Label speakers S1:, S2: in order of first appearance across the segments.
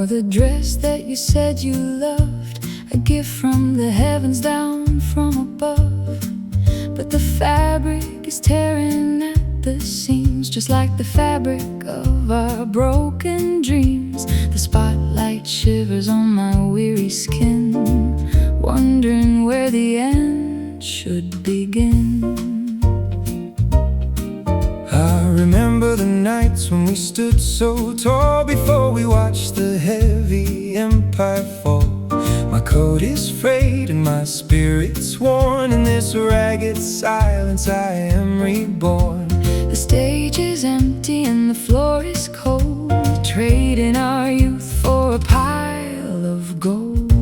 S1: wore the dress that you said you loved, a gift from the heavens down from above. But the fabric is tearing at the seams, just like the fabric of our broken dreams. The spotlight shivers on my weary skin, wondering where the end should begin.
S2: I remember the nights when we stood so tall before we watched the heavy empire fall. My coat is frayed and my spirit's worn. In this ragged silence I am reborn.
S1: The stage is empty and the floor is cold, trading our youth for a pile of gold.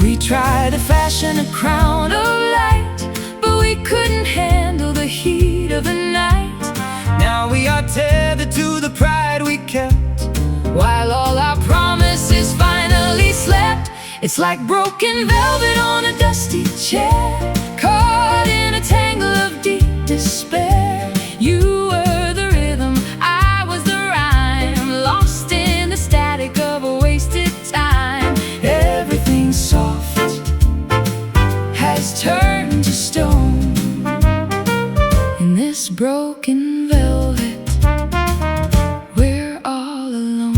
S1: We tried to fashion a crown of light, but we couldn't handle the heat of the night.
S2: Now we are tethered to the pride we kept,
S1: while all our promises finally slept. It's like broken velvet on a dusty chair, caught in a tangle of deep despair. You were the rhythm, I was the rhyme, lost in the static of a wasted time. Everything soft has turned to stone. In this broken velvet, we're all alone.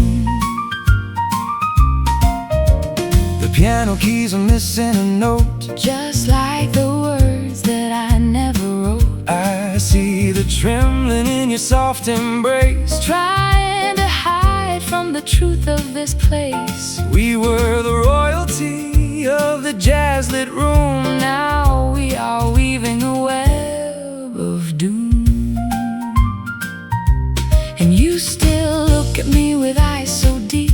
S2: the piano keys are missing a note,
S1: Just like the words that I never wrote.
S2: I see the trembling in your soft embrace,
S1: Trying to hide from the truth of this place.
S2: we were the royalty of the jazz-lit room.
S1: Now we are weaving a web of doom. And you still look at me with eyes so deep,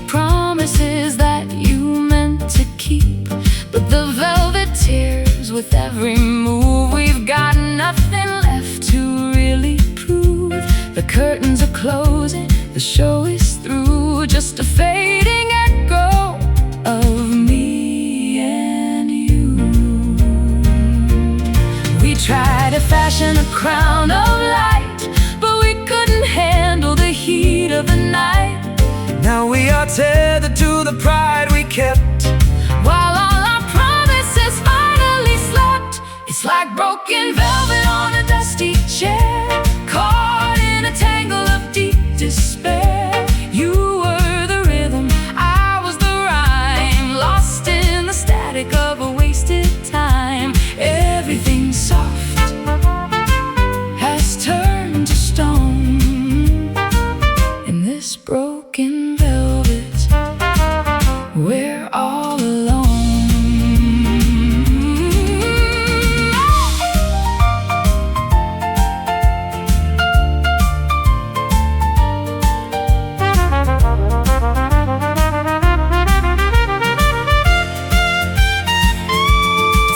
S1: promises that you meant to keep. But the velvet tears with every move. We've got nothing left to really prove. The curtains are closing, the show is through. Just a fading echo of me and you. We tried to fashion a crown of light, but we couldn't handle the heat of the night.
S2: Now we are tethered to the pride we kept,
S1: while all our promises finally slept. It's like broken velvet on a dusty chair, caught in a tangle of deep despair. You were the rhythm, I was the rhyme, lost in the static of a wasted time. Everything soft has turned to stone. In this broken velvet, we're all alone.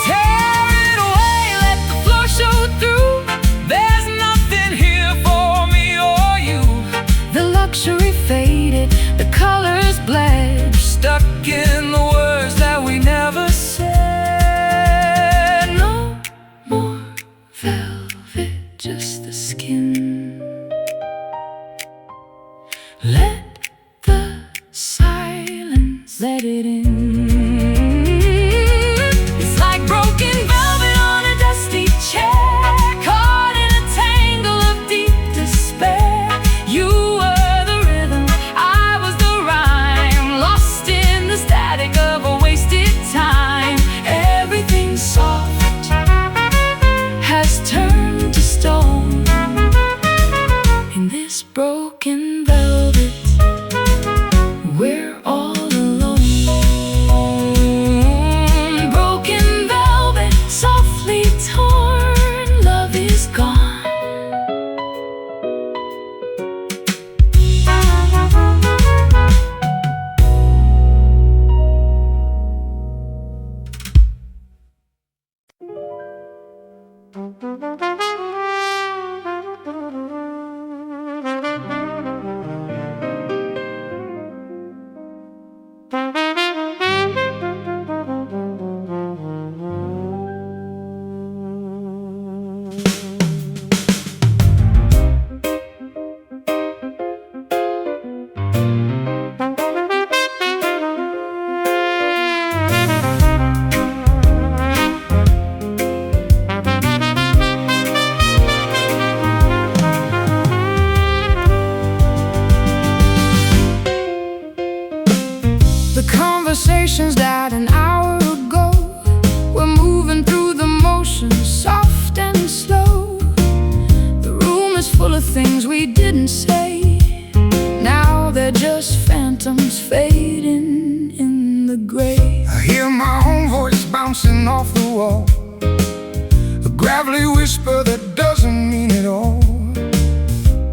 S2: tear it away, let the floor show through. There's nothing here for me or you.
S1: The luxury faded, the colors bled,
S2: Stuck in the words that we never said.
S1: no more velvet, just the skin. Let the silence let it in. It's like broken velvet on a dusty chair, caught in a tangle of deep despair. You were the rhythm, I was the rhyme, lost in the static of a wasted time. Everything soft has turned to stone. In this broken velvet, we're all alone. Broken velvet, softly torn, love is gone. full of things we didn't say. Now they're just phantoms fading in the gray.
S2: I hear my own voice bouncing off the wall, a gravelly whisper that doesn't mean it all.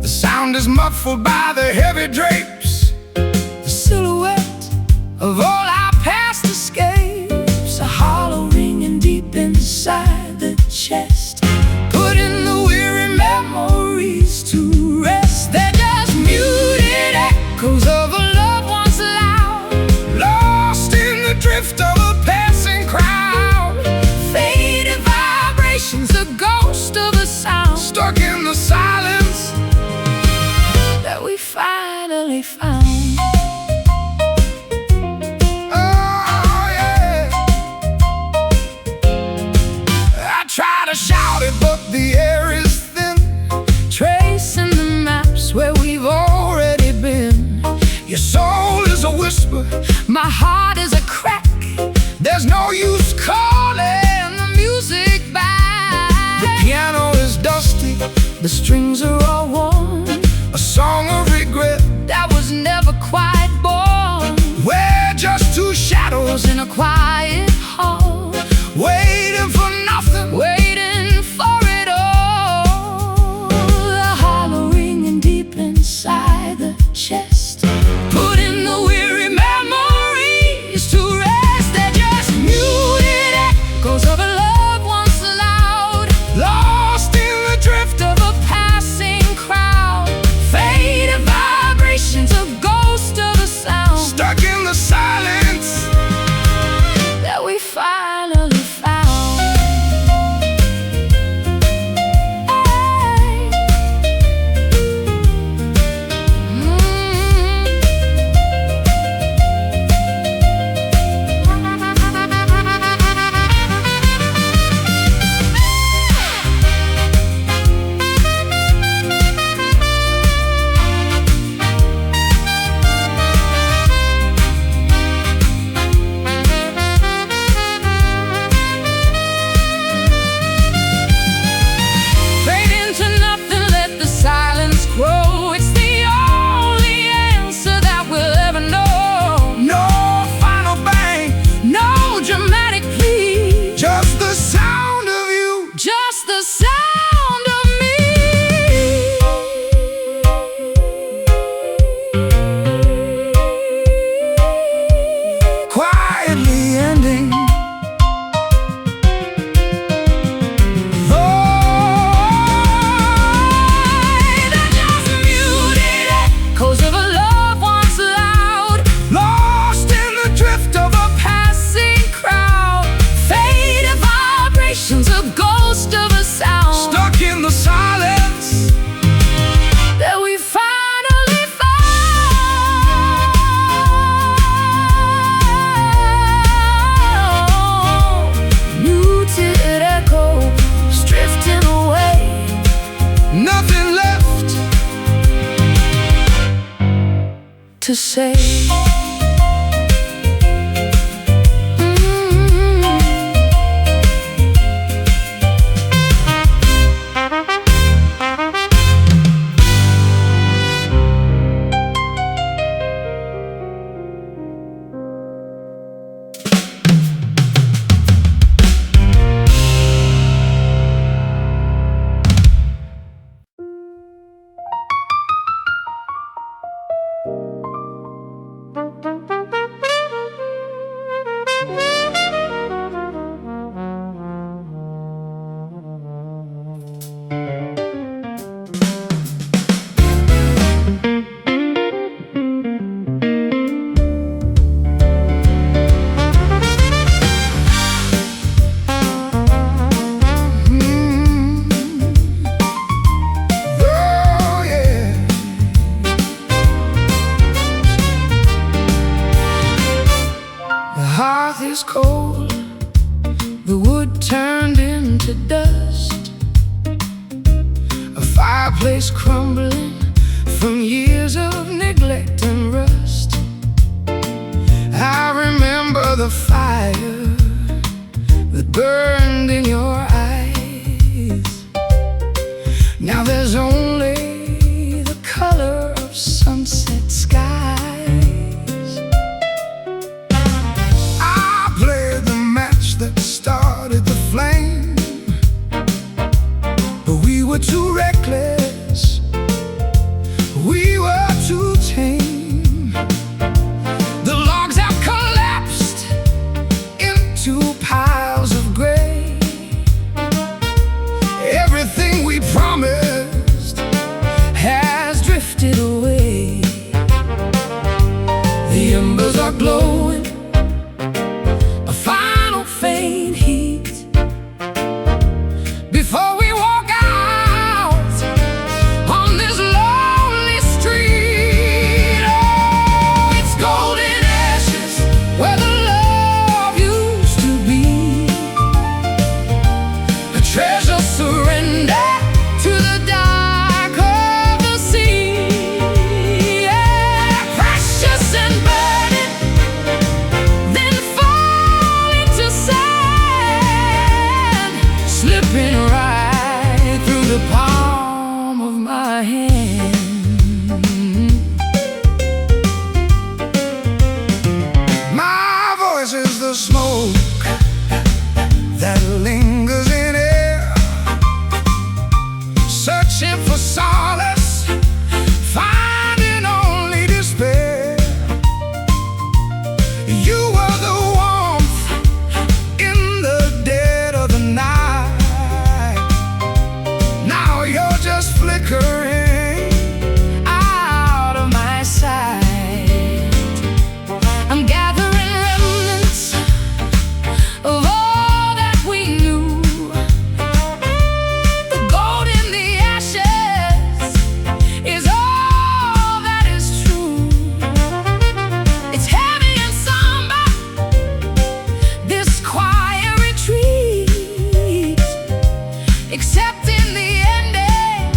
S2: The sound is muffled by the heavy drapes,
S1: The silhouette of all our past escapes, a hollow ringing deep inside the chest, putting the weary memories to rest. They're just muted echoes of a love once loud,
S2: lost in the drift of a passing crowd.
S1: faded vibrations, a ghost of a sound,
S2: Stuck in the silence
S1: that we finally found.
S2: Oh yeah. I try to shout it, but the air is thin,
S1: Tracing the maps where we've already been.
S2: your soul is a whisper,
S1: My heart is a crack,
S2: there's no use calling
S1: the music back.
S2: The piano is dusty,
S1: The strings are all worn,
S2: a song of regret.
S1: that was never quite born.
S2: We're just two shadows
S1: In a quiet hall,
S2: waiting for nothing.
S1: waiting for it all. The hollow ringing deep inside the chest, putting the weary memories to rest. They're just muted echoes of a love once loud,
S2: Lost in the drift
S1: of a passing crowd, faded vibrations, a ghost of a sound
S2: stuck in the silence.
S1: that we finally found. Hey. Fade into nothing, let the silence grow. It's the only answer that we'll ever know.
S2: No final bang,
S1: No dramatic plea,
S2: just the sound of you.
S1: just the sound of me.
S2: Quietly ending.
S1: They're just muted echoes of a love once loud,
S2: Lost in the drift of a
S1: passing crowd, faded vibrations, a ghost of a sound
S2: stuck in the silence.
S1: that we finally found. Muted echoes drifting away,
S2: Nothing left
S1: to say.
S2: Oh yeah. The hearth is cold, the wood turned into dust, a fireplace crumbling from years of neglect and rust. I remember the fire that burned in your eyes. Now there's only
S1: my hand.
S2: My voice is the smoke that lingers in air, searching for solace, finding only despair. You were the warmth in the dead of the night. Now you're just flickering
S1: Out of my sight, I'm gathering remnants of all that we knew. The gold in the ashes is all that is true. It's heavy and somber, this quiet retreat, accepting the ending,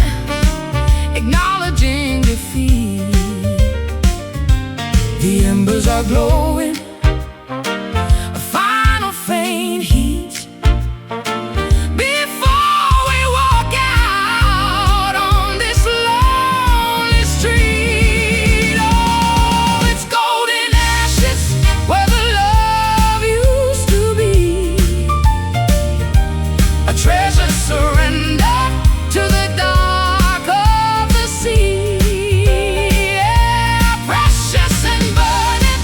S1: acknowledging defeat. The embers are glowing, a final faint heat, before we walk out on this lonely street. Oh, it's golden ashes where the love used to be, a treasure surrendered to the dark of the sea. Yeah, precious and burning,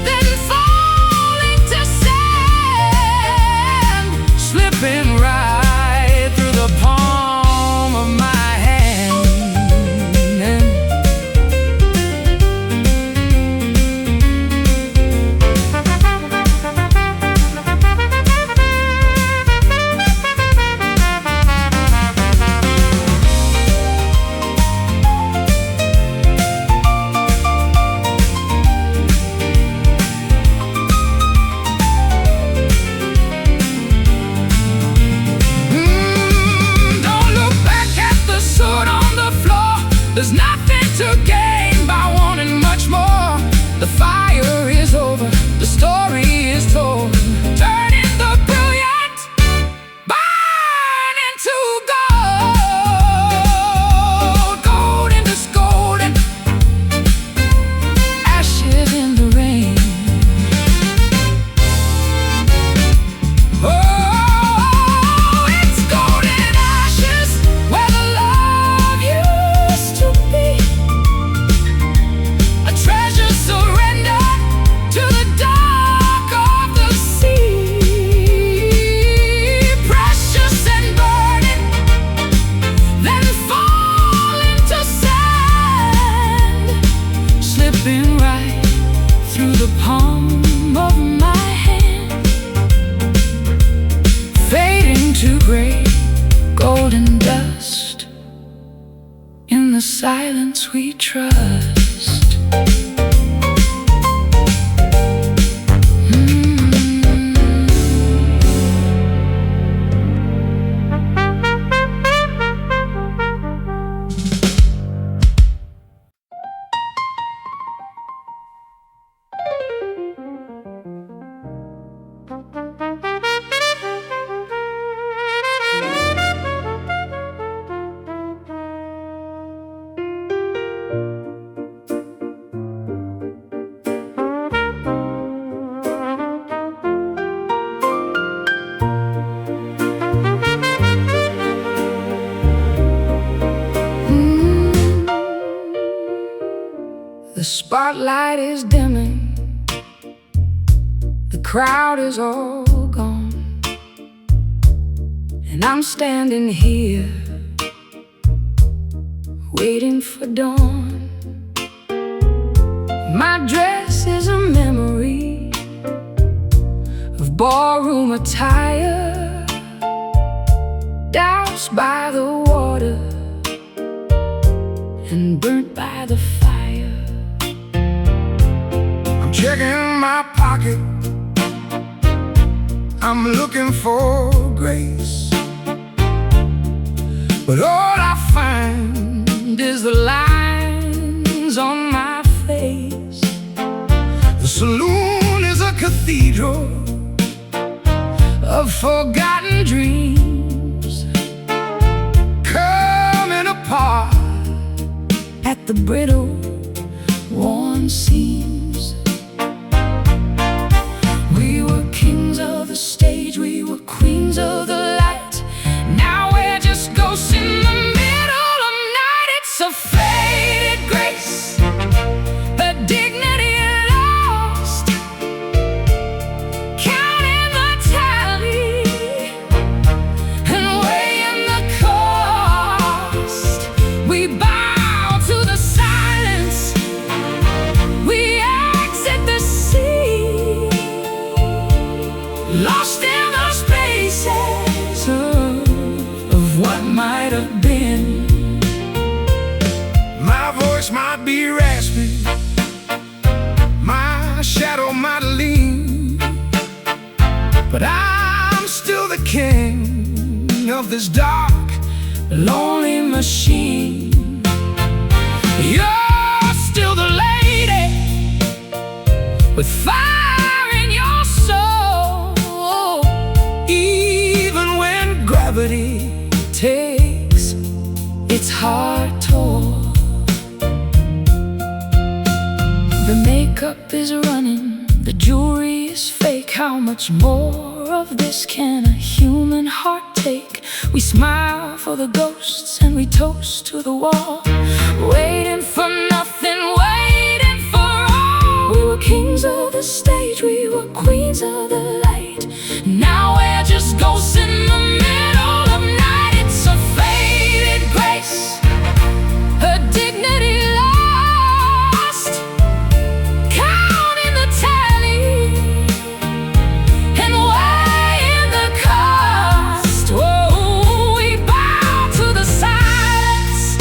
S1: then falling to sand, slipping right through the palm of my hand. Don't look back at the soot on the floor. There's nothing to gain by wanting much more. The fire is over, the story is told, turning the brilliant burn into gold. Gold into golden, ashes in the rain. Oh, it's golden ashes where the love used to be, a treasure surrendered to the dark of the sea. Precious and burning, then falling to sand, slipping right through the palm of my hand, fading to gray, golden dust in the silence we trust. The spotlight is dimming, the crowd is all gone, and I'm standing here waiting for dawn. My dress is a memory of ballroom attire, doused by the water and burnt by the fire. I'm checking my pocket, I'm looking for grace, but all I find is the lines on my face. The saloon is a cathedral of forgotten dreams coming apart. the brittle, worn seams. We were kings of the stage, we were queens of the light. Now we're just ghosts in the middle of night. It's a faded grace, a dignity lost, counting the tally and weighing the cost. We bow to the silence, we exit the sea, lost in the spaces of what might have been.
S2: My voice might be raspy, my shadow might lean, but I'm still the king of this dark,
S1: Lonely machine. You're still the lady with fire in your soul, even when gravity takes its hard toll. The makeup is running, the jewelry is fake. How much more of this can a human heart take? We smile for the ghosts and we toast to the wall, waiting for nothing, waiting for all. We were kings of the stage, we were queens of the light. Now we're just ghosts in the middle of night. It's a faded grace, a dignity lost, counting the tally and weighing the cost. Whoa, we bow to the silence,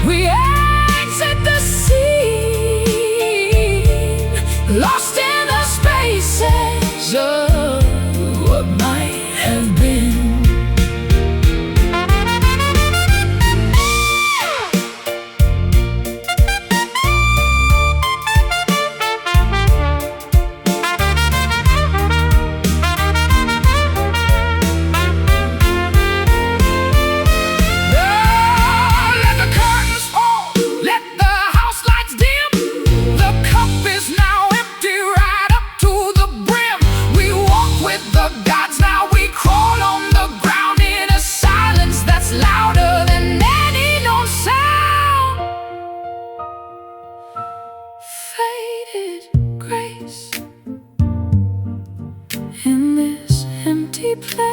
S1: we exit the scene, lost in the spaces of what might have been. Let the curtains fall, let the house lights dim. The cup is now empty right up to the brim. We walk with the gods, now we crawl on the ground in a silence that's louder than any known sound. Faded grace in this empty place.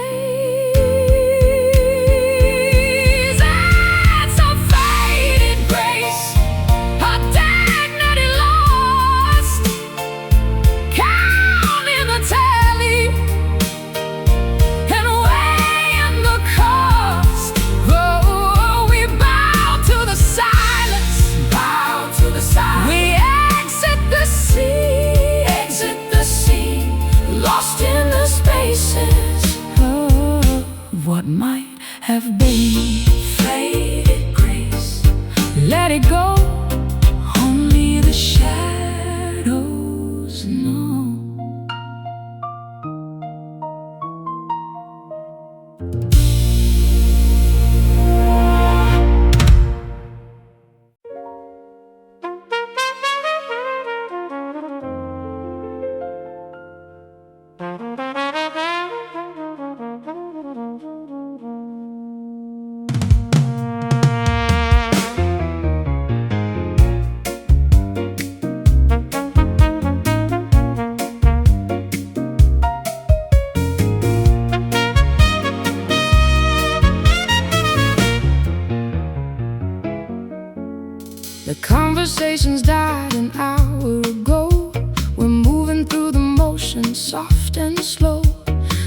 S1: It's a faded grace, a dignity lost, counting the tally and weighing the cost. Oh, we bow to the silence, bow to the silence. We exit the sea, lost in the spaces of what might have been. Faded grace, let it go, only the shadows know. The conversations died an hour ago. We're moving through the motion, soft and slow.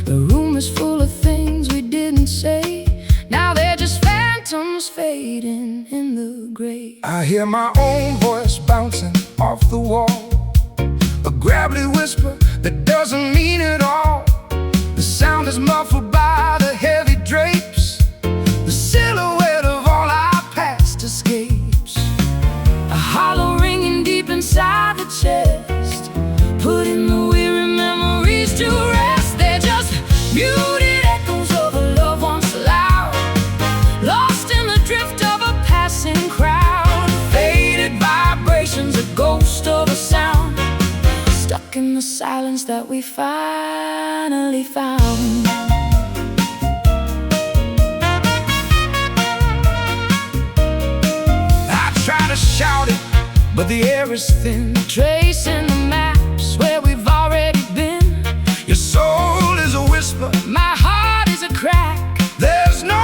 S1: The room is full of things we didn't say. Now they're just phantoms fading in the gray.
S2: I hear my own voice bouncing off the wall, a gravelly whisper that doesn't mean it all. The sound is muffled by the heavy drapes, the silhouette of all our past escapes.
S1: A hollow ringing deep inside the chest, putting the weary memories to rest. They're just muted echoes of a love once loud, lost in the drift of a passing crowd. stuck in the silence that we finally found.
S2: I try to shout it, but the air is thin,
S1: Tracing the maps where we've already been.
S2: your soul is a whisper,
S1: My heart is a crack,
S2: there's no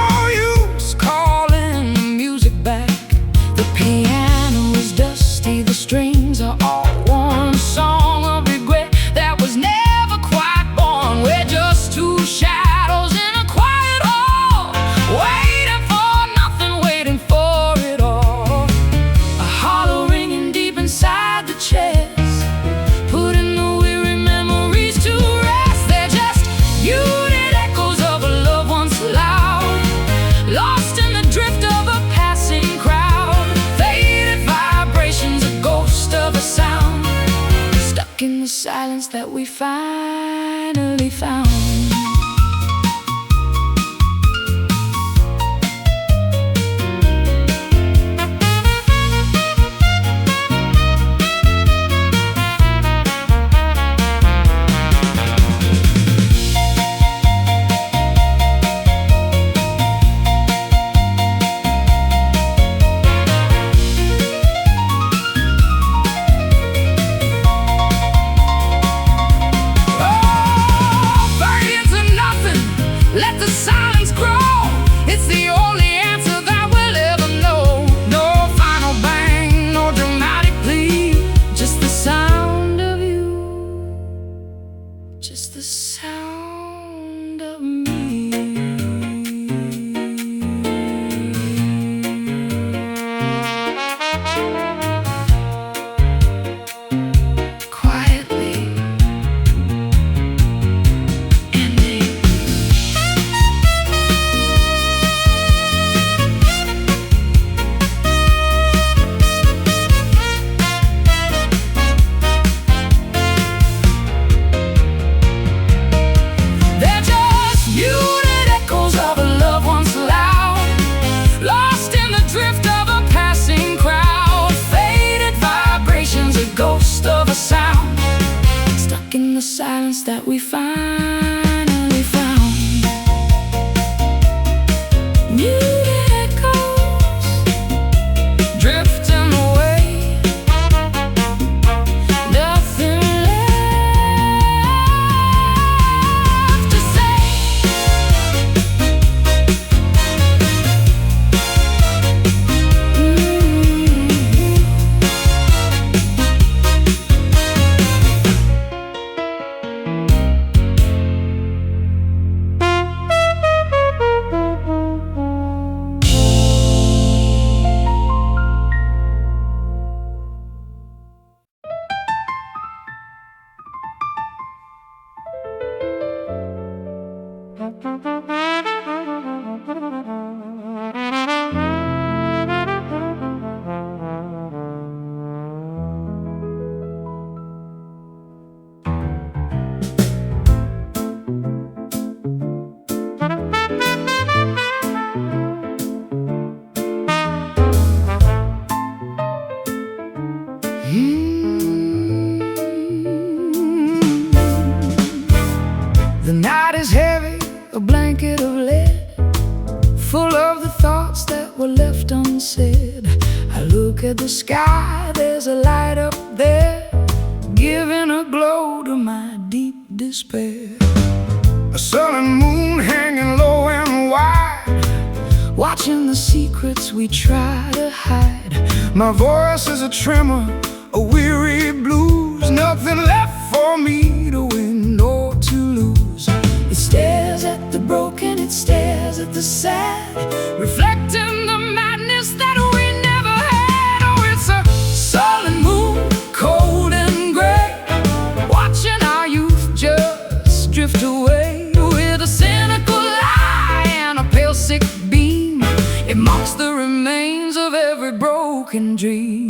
S2: use.
S1: calling the music back. The piano is dusty, the strings are all worn. A song of regret that was never quite born. We're just two shadows in a quiet hall, waiting for nothing, waiting for it all. A hollow ringing deep inside the chest, putting the weary memories to rest. They're just muted echoes of a love once loud, lost in the drift of a passing crowd. Faded vibrations, a ghost of a sound, stuck in the silence that we finally found. Let the silence grow. It's the only answer that we'll ever know. No final bang, no dramatic plea, just the sound of you, just the sound of me. Quietly ending. They're just muted echoes of a love once loud, lost in the drift of a passing crowd. Faded vibrations, a ghost of a sound, stuck in the silence that we finally found. Muted echoes, drifting away, nothing left to say. The night is heavy, a blanket of lead, full of the thoughts that were left unsaid. I look at the sky, there's a light up there, giving a glow to my deep despair.
S2: A sullen moon hanging low and wide,
S1: Watching the secrets we try to hide.
S2: my voice is a tremor, a weary blues. Nothing left for me to win or to lose.
S1: It stares at the broken, it stares at the sad, reflecting the madness that we never had. Oh, it's a sullen moon, cold and gray, watching our youth just drift away. With a cynical lie and a pale sick beam, it mocks the remains of every broken dream.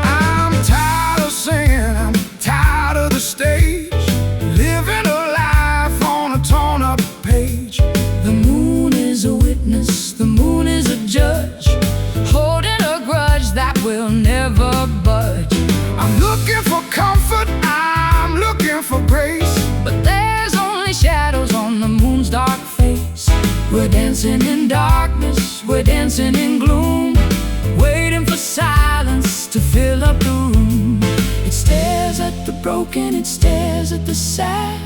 S2: I'm tired of singing, I'm tired of the stage, living a life on a torn up page.
S1: The moon is a witness, the moon is a judge,
S2: for grace,
S1: but there's only shadows on the moon's dark face. We're dancing in darkness, we're dancing in gloom, waiting for silence to fill up the room. It stares at the broken, it stares at the sad,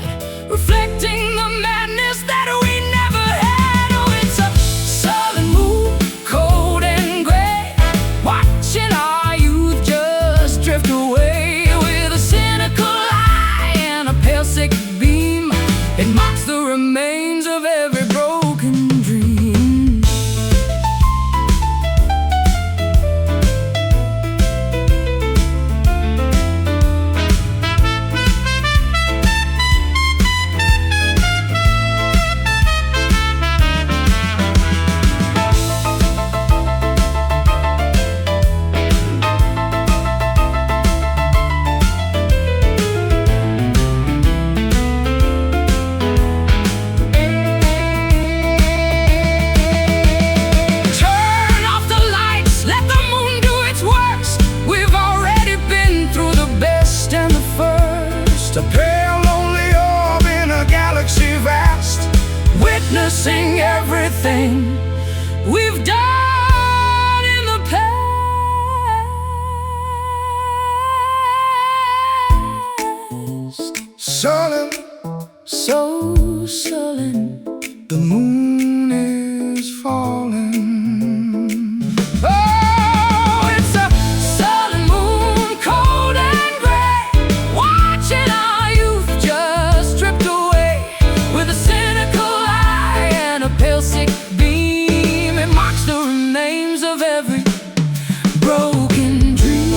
S1: reflecting the madness that we never had. Oh, it's a sullen moon, cold and gray, watching our youth just drift away. With a cynical eye and a pale sick beam, it mocks the remains of every broken dream.
S2: a pale, lonely orb in a galaxy vast,
S1: witnessing everything we've done in the past.
S2: sullen,
S1: So sullen,
S2: the moon is falling.
S1: oh, it's a sullen moon, cold and gray, watching our youth just stripped away. With a cynical eye and a pale sick beam, it mocks the remains of every broken dream.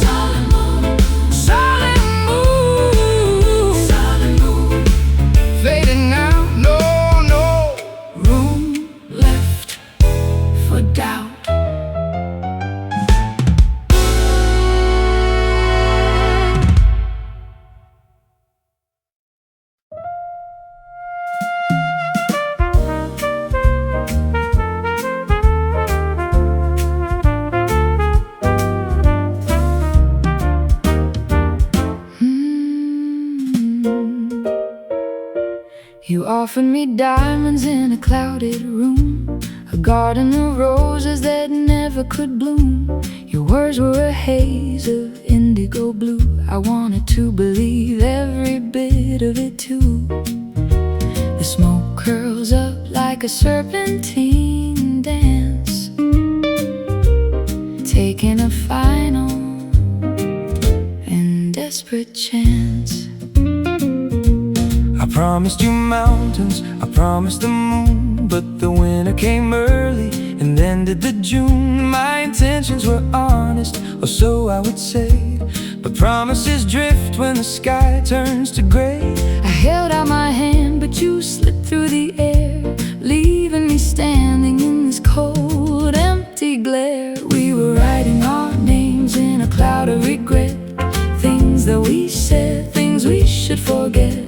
S1: Sullen moon, sullen moon, sullen moon,
S2: Fading now, no, no.
S1: room left for doubt. You offered me diamonds in a clouded room, a garden of roses that never could bloom. Your words were a haze of indigo blue. I wanted to believe every bit of it too. The smoke curls up like a serpentine dance, taking a final and desperate chance.
S2: I promised you mountains, I promised the moon, but the winter came early and ended the June. My intentions were honest, or so I would say, but promises drift when the sky turns to gray.
S1: I held out my hand, but you slipped through the air, leaving me standing in this cold, empty glare. We were writing our names in a cloud of regret, things that we said, things we should forget.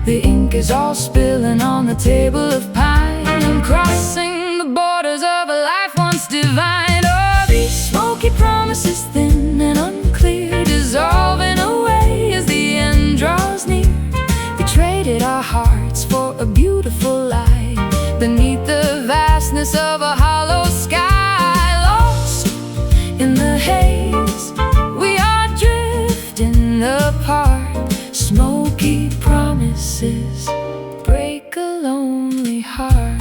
S1: The ink is all spilling on the table of pine, I'm crossing the borders of a life once divine. Oh, these smoky promises, thin and unclear, dissolving away as the end draws near. We traded our hearts for a beautiful light beneath the vastness of a hollow sky. Lost in the haze, we are drifting apart. Smoky promises break a lonely heart.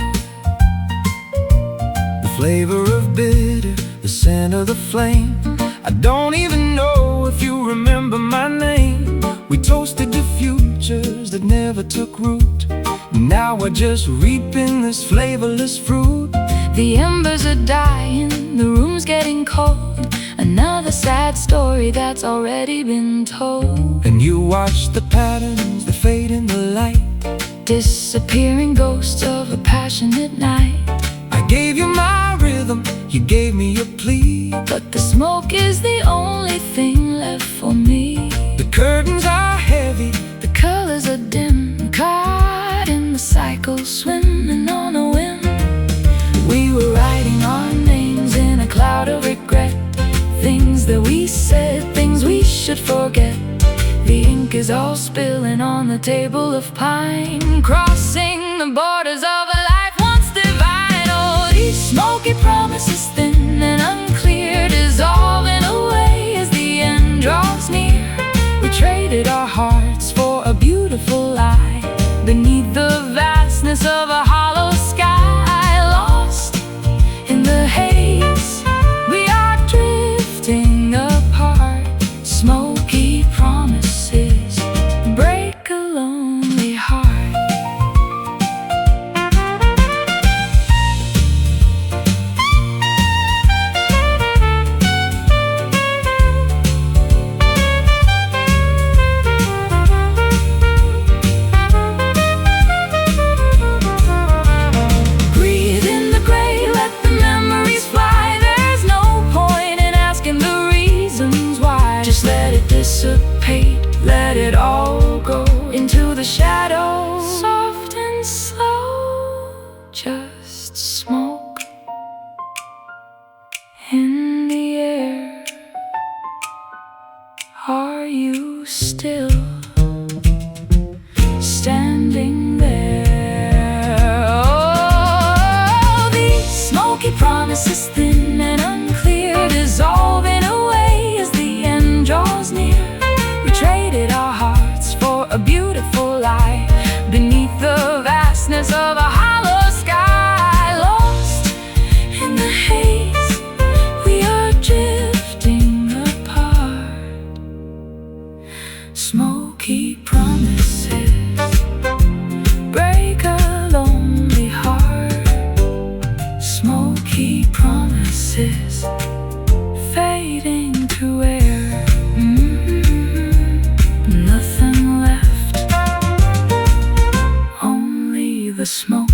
S2: The flavor of bitter, the scent of the flame. I don't even know if you remember my name. We toasted to futures that never took root. Now we're just reaping this flavorless fruit.
S1: The embers are dying, the room's getting cold. Another sad story that's already been told.
S2: And you watch the patterns that fade in the light,
S1: Disappearing ghosts of a passionate night.
S2: I gave you my rhythm, you gave me your plea,
S1: but the smoke is the only thing left for me.
S2: the curtains are heavy,
S1: The colors are dim, caught in the cycle, swimming on a whim. We were writing our names in a cloud of regret, things that we said, things we should forget. The ink is all spilling on the table of pine, crossing the borders of a life once divine. Oh, these smoky promises, thin and unclear, dissolving away as the end draws near. We traded our hearts for a beautiful lie, beneath the vastness of a hollow sky. Lost in the haze, we are drifting apart. Smoky promises break a lonely heart. Breathe in the gray, let the memories fly. There's no point in asking the reasons why. Just let it dissipate, let it all go into the shadows. Soft and slow, just smoke in the air. Are you still standing there? Oh, these smoky promises, thin and unclear, dissolving away as the end draws near. We traded our hearts for a beautiful lie, beneath the vastness of a hollow sky. Lost in the haze, we are drifting apart. Smoky promises break a lonely heart. Smoky promises fading to air. Nothing left, only the smoke.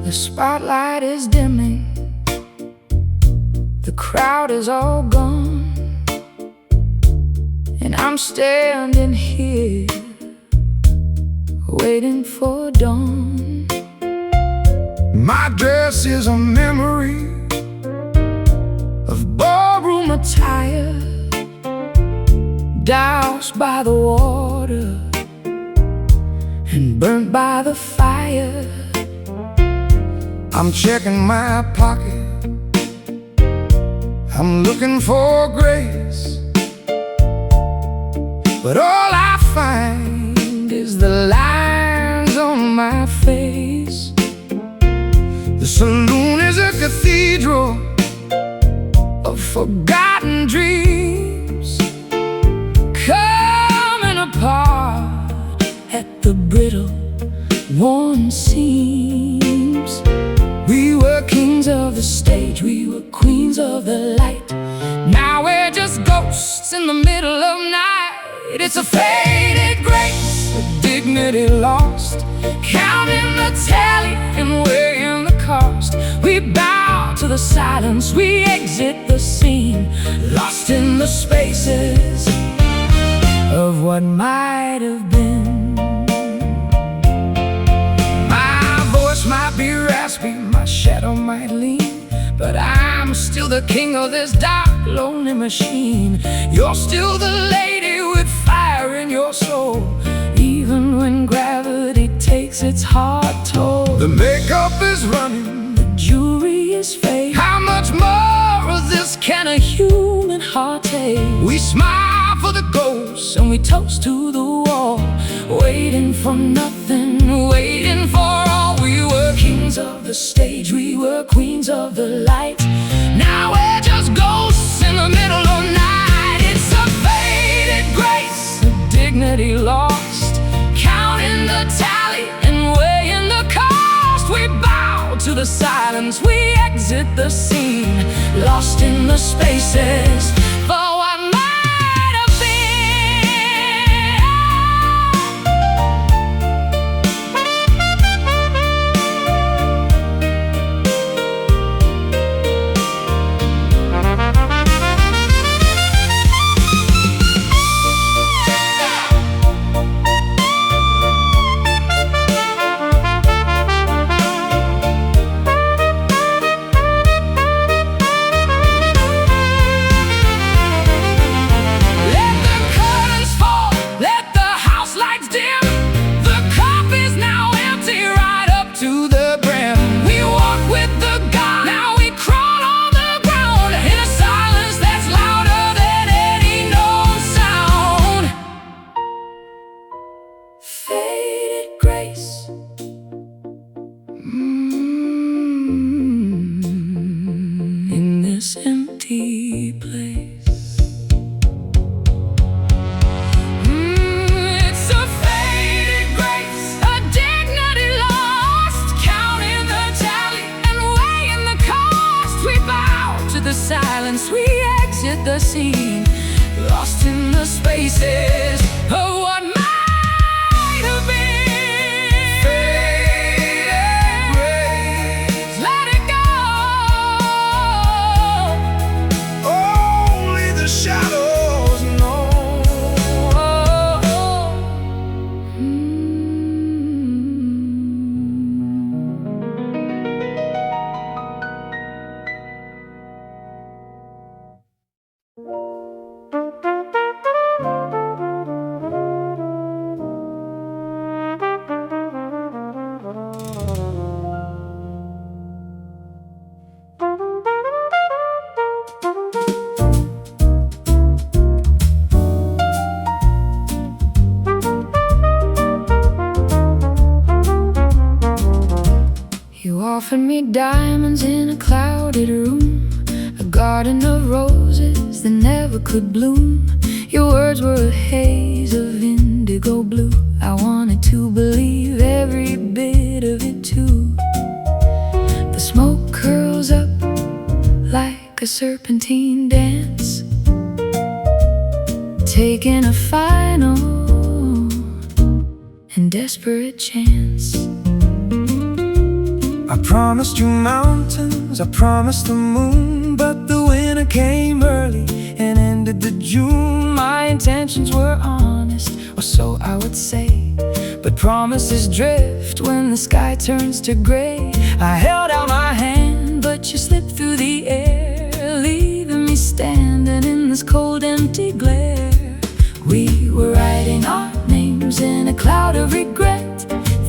S1: The spotlight is dimming, the crowd is all gone, and I'm standing here waiting for dawn.
S2: My dress is a memory
S1: Of ballroom attire, doused by the water and burnt by the fire.
S2: I'm checking my pocket, I'm looking for grace, but all I find is the lines on my face. The saloon is a cathedral of forgotten dreams,
S1: Coming apart at the brittle, worn seams. We were kings of the stage, we were queens of the light. Now we're just ghosts in the middle of night. It's a faded grace, a dignity lost, counting the tally and weighing the cost. We bow to the silence, we exit the scene, lost in the spaces of what might have been. My voice might be raspy, my shadow might lean, but I'm still the king of this dark, lonely machine. You're still the lady with fire in your soul, even when gravity takes its hard toll.
S2: the makeup is running,
S1: The jewelry is fake.
S2: how much more of this
S1: Can a human heart take?
S2: we smile for the ghosts,
S1: And we toast to the wall, waiting for nothing, waiting for all. We were kings of the stage, we were queens of the light. Now we're just ghosts in the middle of night. It's a faded grace, a dignity lost, counting the tally and weighing the cost. We bow to the silence, we exit the scene, lost in the spaces for what might have empty place. It's a faded grace, a dignity lost, counting the tally and weighing the cost. We bow to the silence, we exit the scene, lost in the spaces of what might have been.
S2: Shadows know.
S1: Offered me diamonds in a clouded room, a garden of roses that never could bloom. Your words were a haze of indigo blue. I wanted to believe every bit of it too. The smoke curls up like a serpentine dance, taking a final and desperate chance.
S2: I promised you mountains, I promised the moon, but the winter came early and ended the June.
S1: My intentions were honest, or so I would say, but promises drift when the sky turns to gray. I held out my hand, but you slipped through the air, leaving me standing in this cold, empty glare. We were writing our names in a cloud of regret,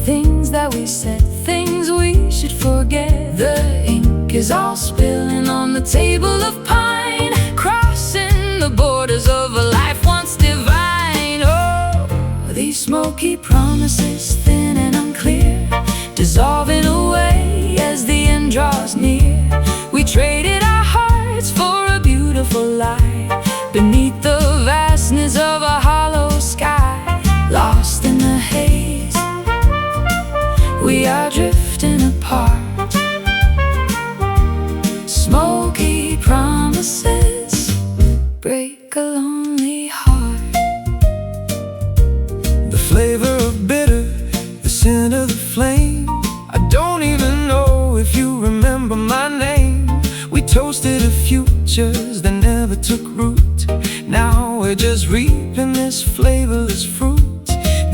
S1: things that we said, things we should forget. The ink is all spilling on the table of pine, crossing the borders of a life once divine. Oh, these smoky promises, thin and unclear, dissolving away as the end draws near. We traded our hearts for a beautiful lie, beneath the vastness of a hollow sky. Lost in the haze, we are drifting apart. Smoky promises break a lonely heart.
S2: The flavor of bitter, the scent of the flame. I don't even know if you remember my name. We toasted a futures that never took root. Now we're just reaping this flavorless fruit.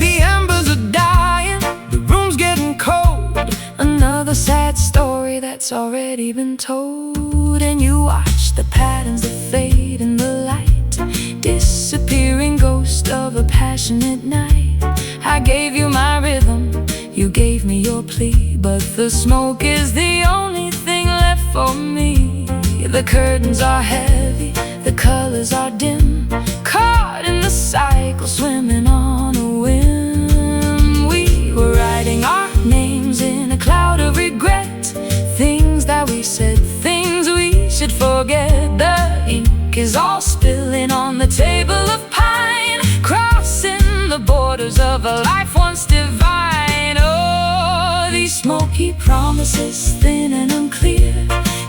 S2: The embers are dying, the room's getting cold.
S1: Another sad story that's already been told. And you watch the patterns that fade in the light, disappearing ghost of a passionate night. I gave you my rhythm, you gave me your plea, but the smoke is the only thing left for me. The curtains are heavy, the colors are dim, caught in the cycle, swimming on a whim. We were writing our names in a cloud of regret, things that we said, things we should forget. The ink is all spilling on the table of pine, crossing waters of a life once divine. Oh, these smoky promises, thin and unclear,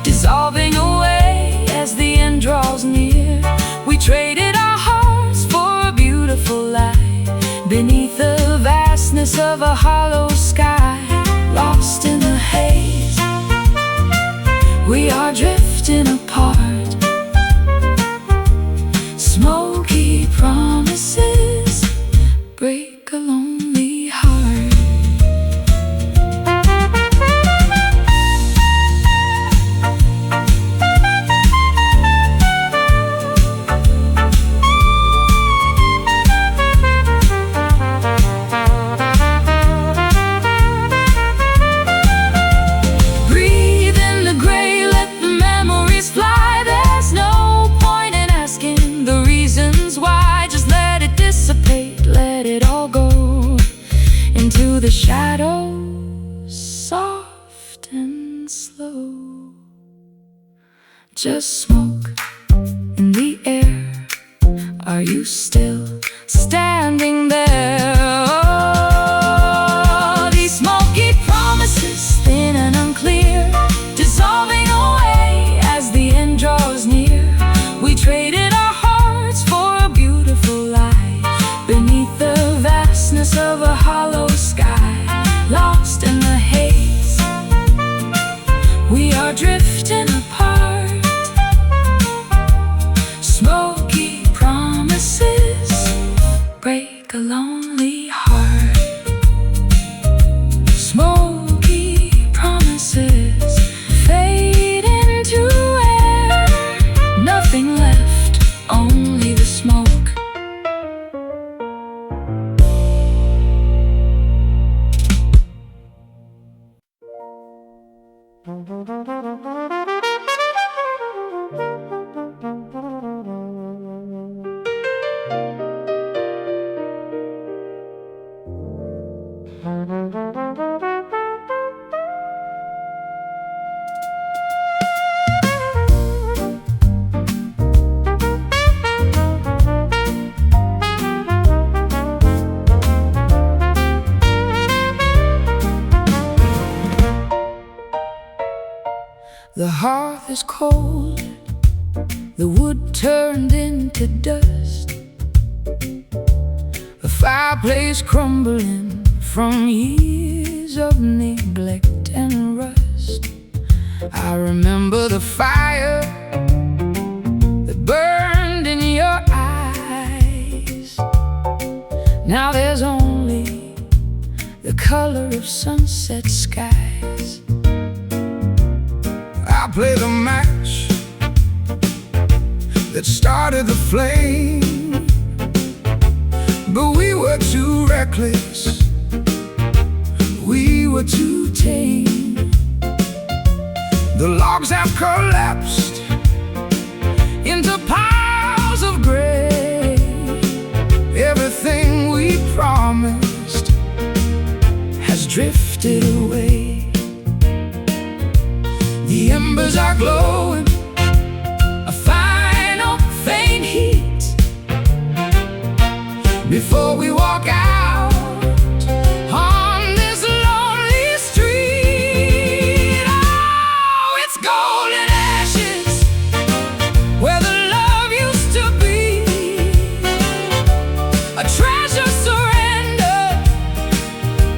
S1: dissolving away as the end draws near. We traded our hearts for a beautiful light beneath the vastness of a hollow sky. Lost in the haze, we are drifting apart. Smoky promises break a lonely heart. Breathe in the gray, let the memories fly. There's no point in asking the reasons why. Just let it dissipate, let it all go into the shadows, soft and slow. Just smoke in the air. Are you still standing there? Oh, these smoky promises, thin and unclear, dissolving away as the end draws near. We traded our hearts for a beautiful life beneath the vastness of a hollow sky. Lost in the haze, we are drifting apart. Smoky promises break a lonely heart. Smoky promises fade into air. Nothing left, only the smoke. The hearth is cold, the wood turned into dust, the fireplace crumbling from years of neglect and rust. I remember the fire that burned in your eyes. Now there's only the color of sunset skies. I play the match that started the flame, but we were too reckless, we were too tame. The logs have collapsed into piles of gray. Everything we promised has drifted away. The embers are glowing, a final faint heat, before we walk out on this lonely street. Oh, it's golden ashes where the love used to be, a treasure surrendered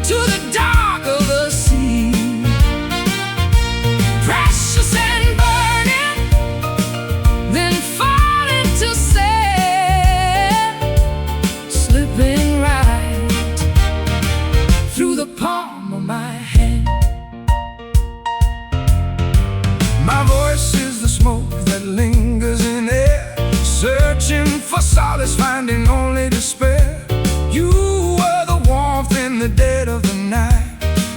S1: to the dark of the sea. Precious and burning, then falling to sand, slipping right through the palm of my hand. My voice is the smoke that lingers in air, searching for solace, finding only despair. You were the warmth in the dead of the night.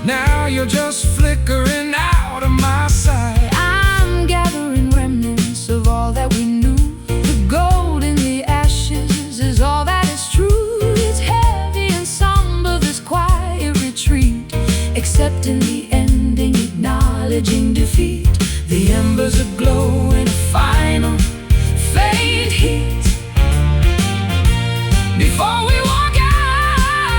S1: Now you're just flickering out of my sight. I'm gathering remnants of all that we knew. The gold in the ashes is all that is true. It's heavy and somber, this quiet retreat, accepting the ending, acknowledging defeat. The embers are glowing, a final faint heat, before we walk out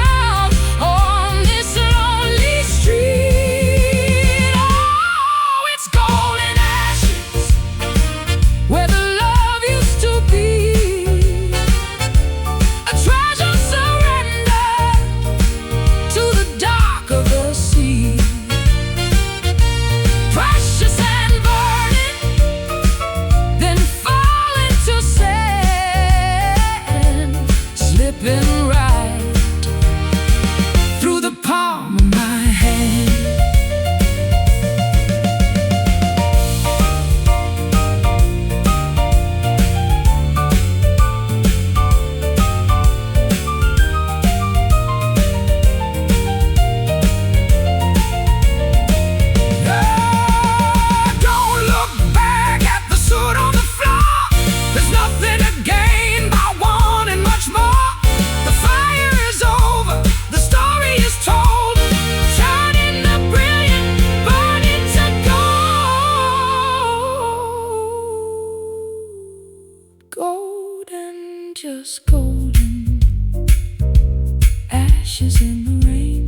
S1: ashes in the rain.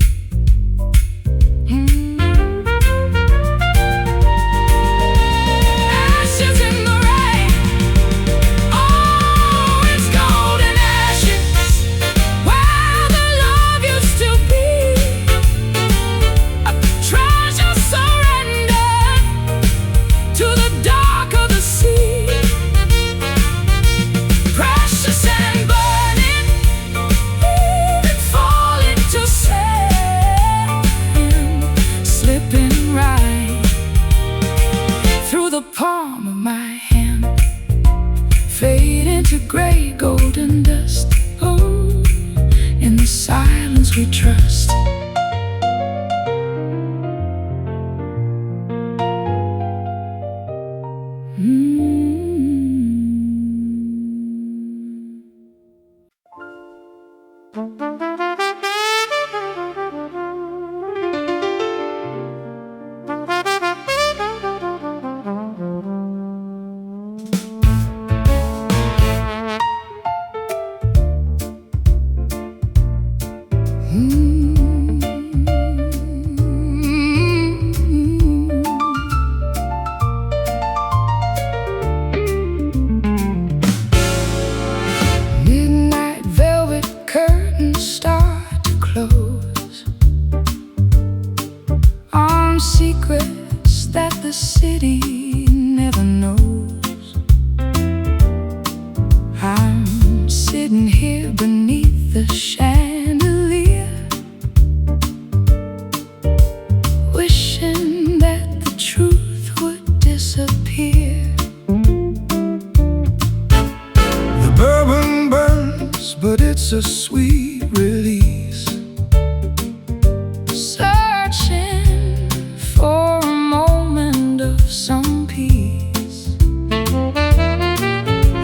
S1: Ashes in the rain. Oh, it's golden ashes where the love used to be. A treasure surrendered to the dark of the sea. Precious and burning, even falling to sand, slipping right through the palm of my hand, fade into gray golden dust. Oh, in the silence we trust. Midnight velvet curtains start to close on secrets that the city never knows. I'm sitting here beneath the chandelier, wishing that the truth would disappear.
S2: The bourbon burns, but it's a sweet release.
S1: Searching for a moment of some peace.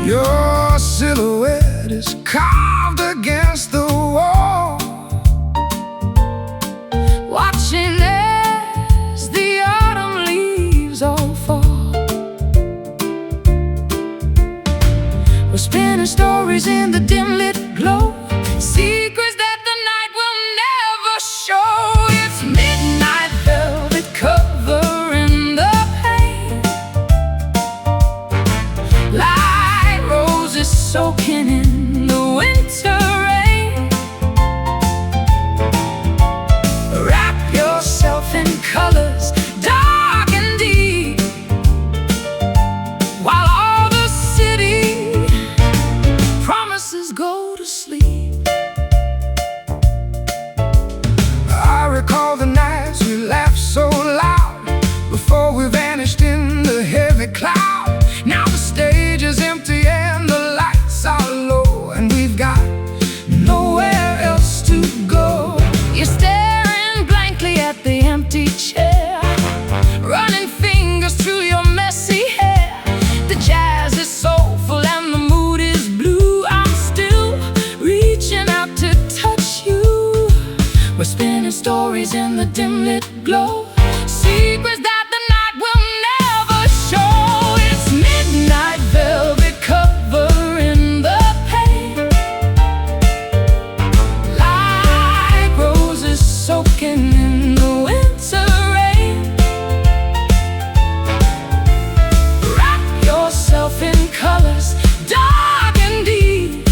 S2: Your silhouette is carved against the wall,
S1: Watching as the autumn leaves all fall. We're spinning stories in the dim lit glow, secrets that the night will never show. It's midnight velvet covering the pain, like roses soaking in the winter rain. Wrap yourself in colors dark and deep, while all the city promises go to sleep.
S2: I recall the nights we laughed so loud before we vanished in the heavy cloud. Now the stage is empty and the lights are low, and we've got nowhere else to go.
S1: You're staring blankly at the empty chair, running fingers through your messy hair. The jazz is soulful and the mood is blue. I'm still reaching out to touch you. We're spinning stories in the dim lit glow, secrets that the night will never show. It's midnight velvet covering the pain, like roses soaking in the winter rain. Wrap yourself in colors dark and deep,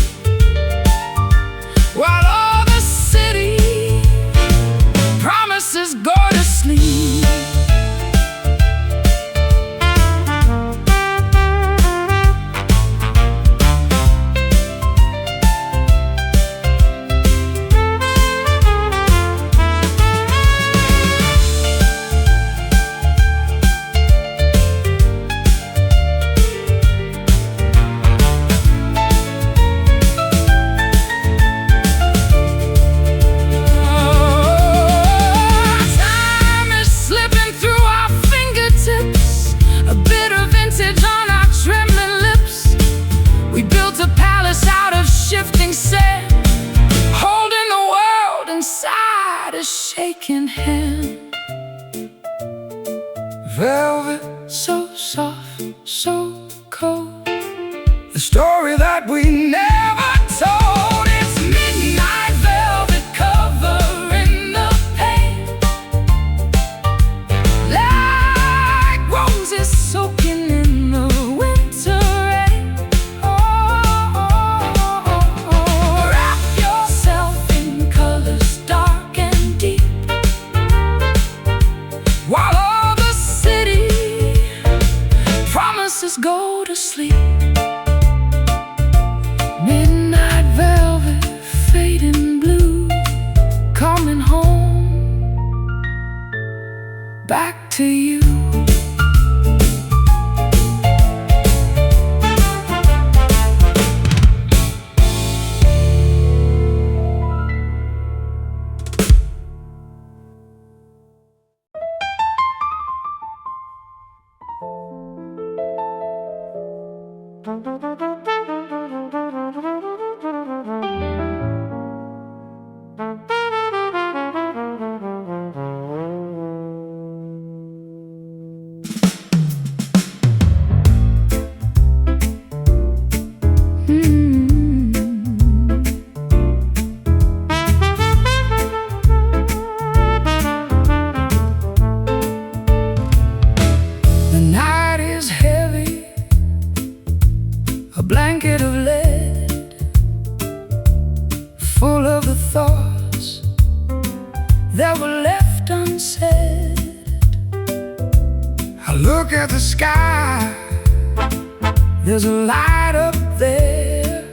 S1: while all the city promises go to sleep. Time is slipping through our fingertips, a bit of vintage on our trembling lips. We built a palace out of shifting sand, holding the world inside a shaking hand.
S2: Velvet,
S1: So soft, so cold,
S2: the story that we never told. It's midnight velvet cover
S1: to you.
S2: Blanket of lead, full of the thoughts that were left unsaid. I look at the sky, there's a light up there,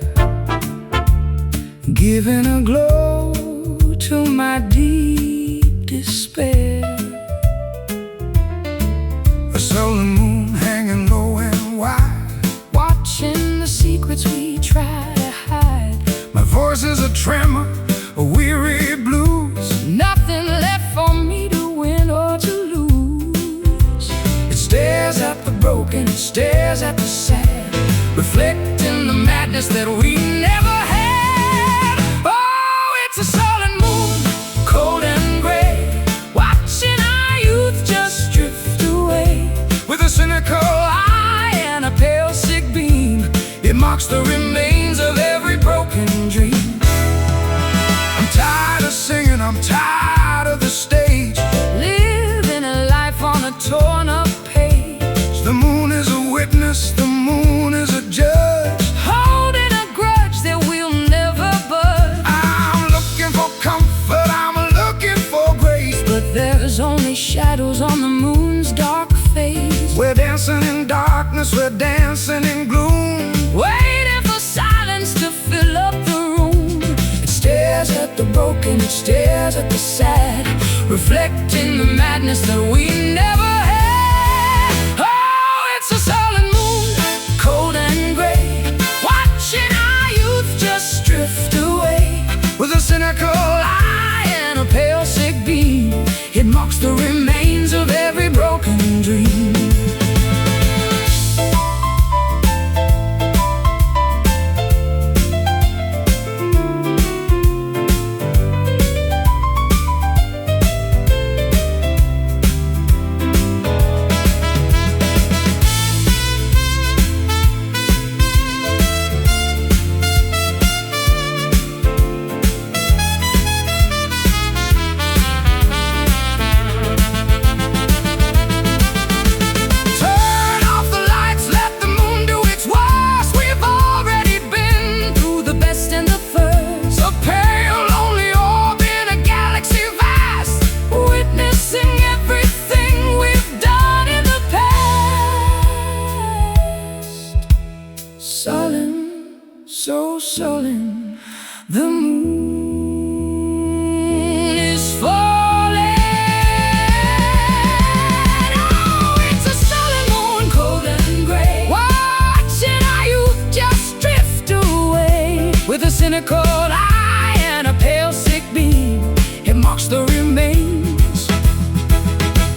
S2: giving a glow to my deep despair. I saw the moon hanging low and wide, watching the secrets we try to hide. My voice is a tremor, a weary blues, nothing left for me to win or to lose. It stares at the broken, it stares at the sad, reflecting the madness that we never had. Oh, it's a sullen moon, cold and gray, watching our youth just drift away. With a cynical eye and a pale sick beam, it marks the remains of every broken dream. I'm tired of singing, I'm tired of the stage, living a life on a torn up page. The moon is a witness, the moon is a judge, holding a grudge that we'll never budge. I'm looking for comfort, I'm looking for grace, but there's only shadows on the moon's dark face. We're dancing in darkness, we're dancing in gloom, waiting for silence to fill up the room. It stares at the broken, it stares at the sad, reflecting the madness that we never had. Oh, it's a sullen moon, cold and gray, watching our youth just drift away. With a cynical eye and a pale sick beam, it marks the remains of every broken dream. So sullen, the moon is falling. Oh, it's a sullen moon, cold and gray, watching our youth just drift away. With a cynical eye and a pale sick beam, it marks the remains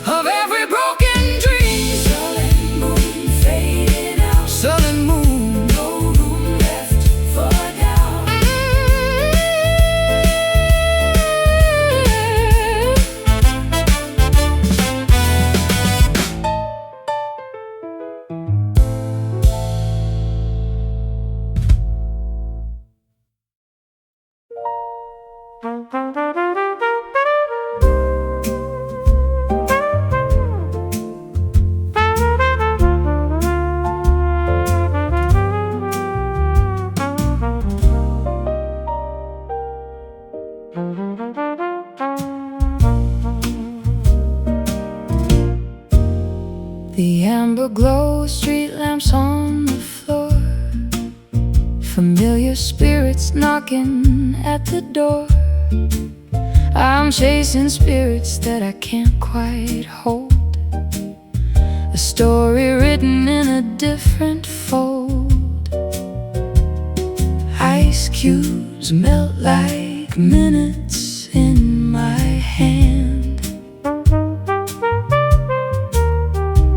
S2: of every broken dream. Sullen moon fading out, sullen moon, the amber glow of street lamps on the floor, familiar spirits knocking at the door. I'm chasing spirits that I can't quite hold.
S1: a story written in a different fold. Ice cubes melt like minutes in my hand,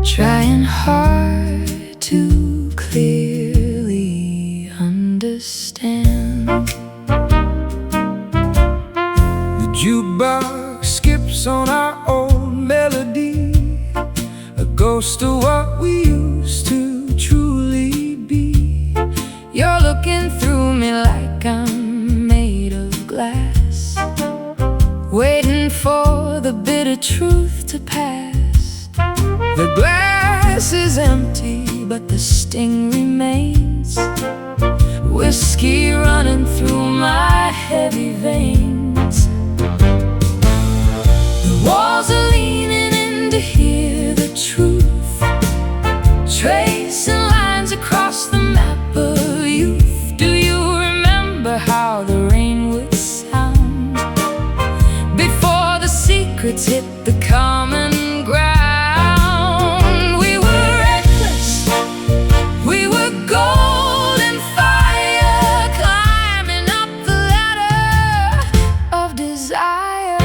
S1: trying hard to clearly understand.
S2: The jukebox skips on our old melody, a ghost of what we used to truly be.
S1: You're looking through me like I'm made of glass, waiting for the bitter truth to pass.
S2: The
S1: Glass is empty, but the sting remains. Whiskey running through my heavy veins. The walls are leaning in to hear the truth, tracing lines across the map of youth. Do you remember how the rain would sound before the secrets hit the common ground? We were reckless, we were golden fire, climbing up the ladder of desire.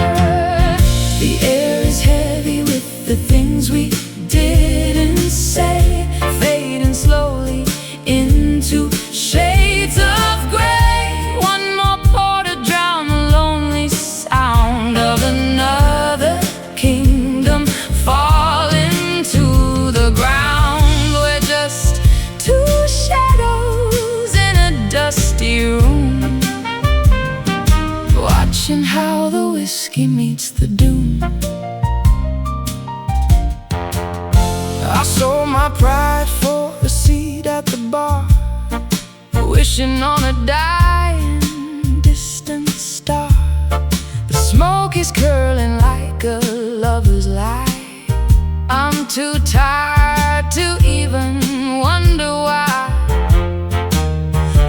S1: The air is heavy with the things we didn't say, fading slowly into shades of gray. One more pour to drown the lonely sound of another kingdom falling to the ground. We're just two shadows in a dusty room, watching how the whiskey meets the doom.
S2: I sold my pride for a seat at the bar,
S1: Wishing on a dying, distant star. The smoke is curling like a lover's lie. I'm too tired to even wonder why.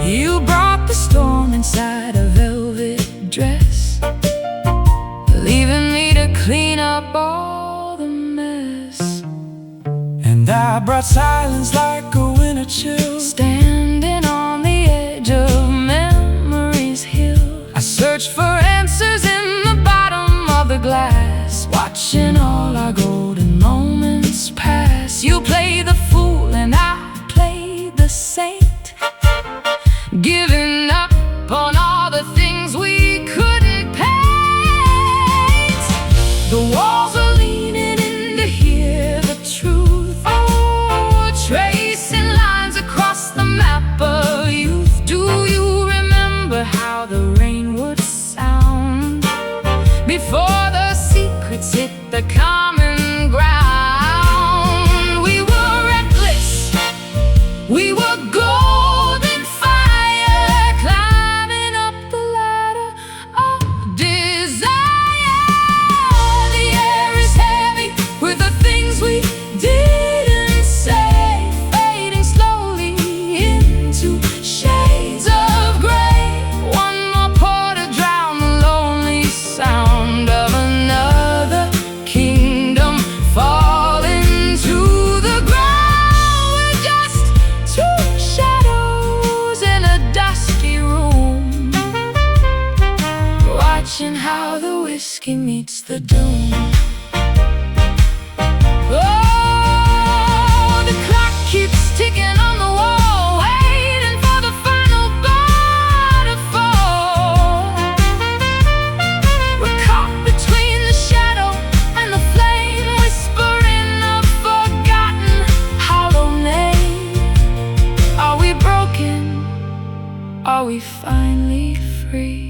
S1: You brought the storm inside a velvet dress, leaving me to clean up all the mess.
S2: and I brought silence like a winter chill.
S1: Standing on the edge of memory's hill, I search for answers in the bottom of the glass, watching all our golden moments pass. You play the fool and I play the saint, giving up on all the things we couldn't paint. The walls are leaning in to hear the truth, oh, tracing lines across the map of youth. Do you remember how the rain would sound before the secrets hit the common ground? We were reckless, we were golden fire, climbing up the ladder of desire. The air is heavy with the things we didn't say, fading slowly into shades of gray. One more pour to drown the lonely sound of another kingdom falling to the ground. We're just two shadows in a dusty room, watching how the whiskey meets the doom. Oh, the clock keeps ticking on the wall, waiting for the final bar to fall. We're caught between the shadow and the flame, whispering a forgotten hollow name. Are we broken? Are we finally free?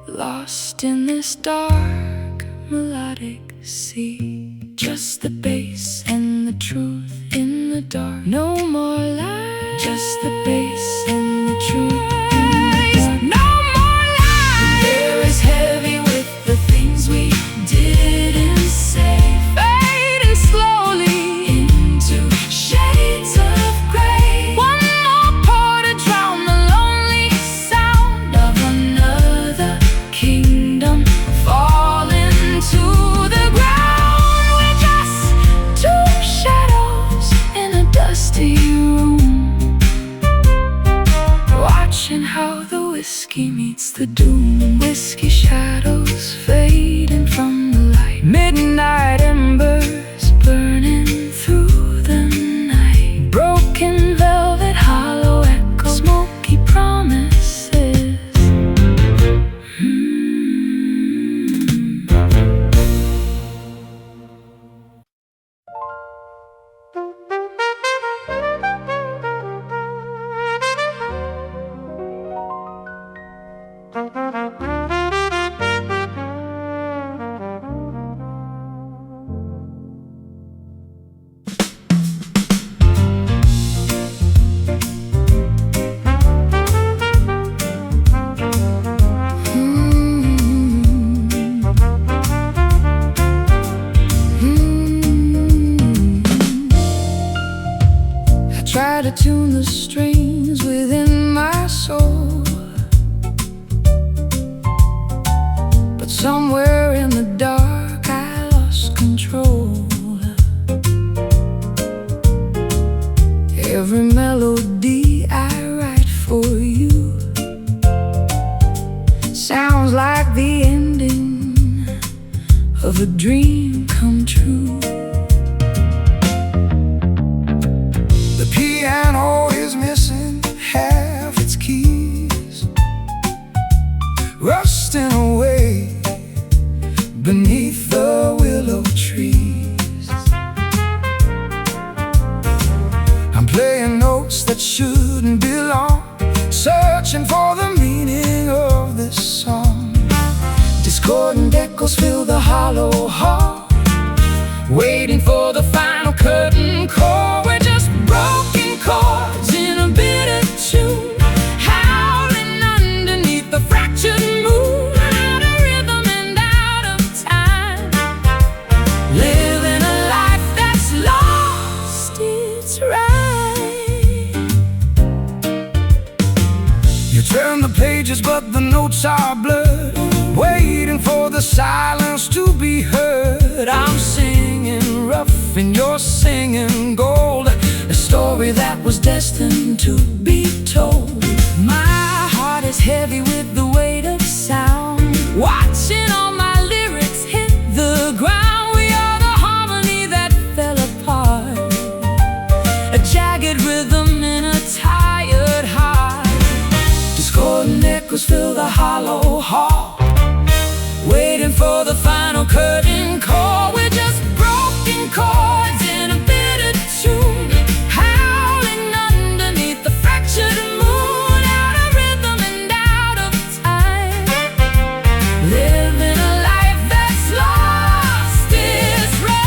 S1: Lost in this dark melodic sea, just the bass and the truth in the dark. No more lies, just the bass and the truth in the dark. No more lies. The air is heavy with the things we didn't say, fading slowly into shades of gray. One more pour to drown the lonely sound of another kingdom falling to the ground. We're just the doom. Whiskey shadows fading from the light. Midnight embers burning through the night. Broken velvet, hollow echo, smoky promises. Try to tune the strings within my soul, but somewhere in the dark I lost control. Every melody I write for you sounds like the ending of a dream come true. The piano is missing half its keys, rusting away beneath the willow trees. I'm playing notes that shouldn't belong, searching for the meaning of this song. Discordant echoes fill the hollow hall, waiting for the final curtain call. We're just broken chords in a bitter tune, howling underneath the fractured moon. Out of rhythm and out of time, living a life that's lost its right. You turn the pages but the notes are blurred, waiting for the silence to be heard. I'm singing rough and you're singing gold, a story that was destined to be told. My heart is heavy with the weight of sound, watching all my lyrics hit the ground. We are the harmony that fell apart, a jagged rhythm in a tired heart. Discordant echoes fill the hollow hall, waiting for the final curtain call. We're just broken chords in a bitter tune, howling underneath the fractured moon. Out of rhythm and out of time, living a life that's lost its right.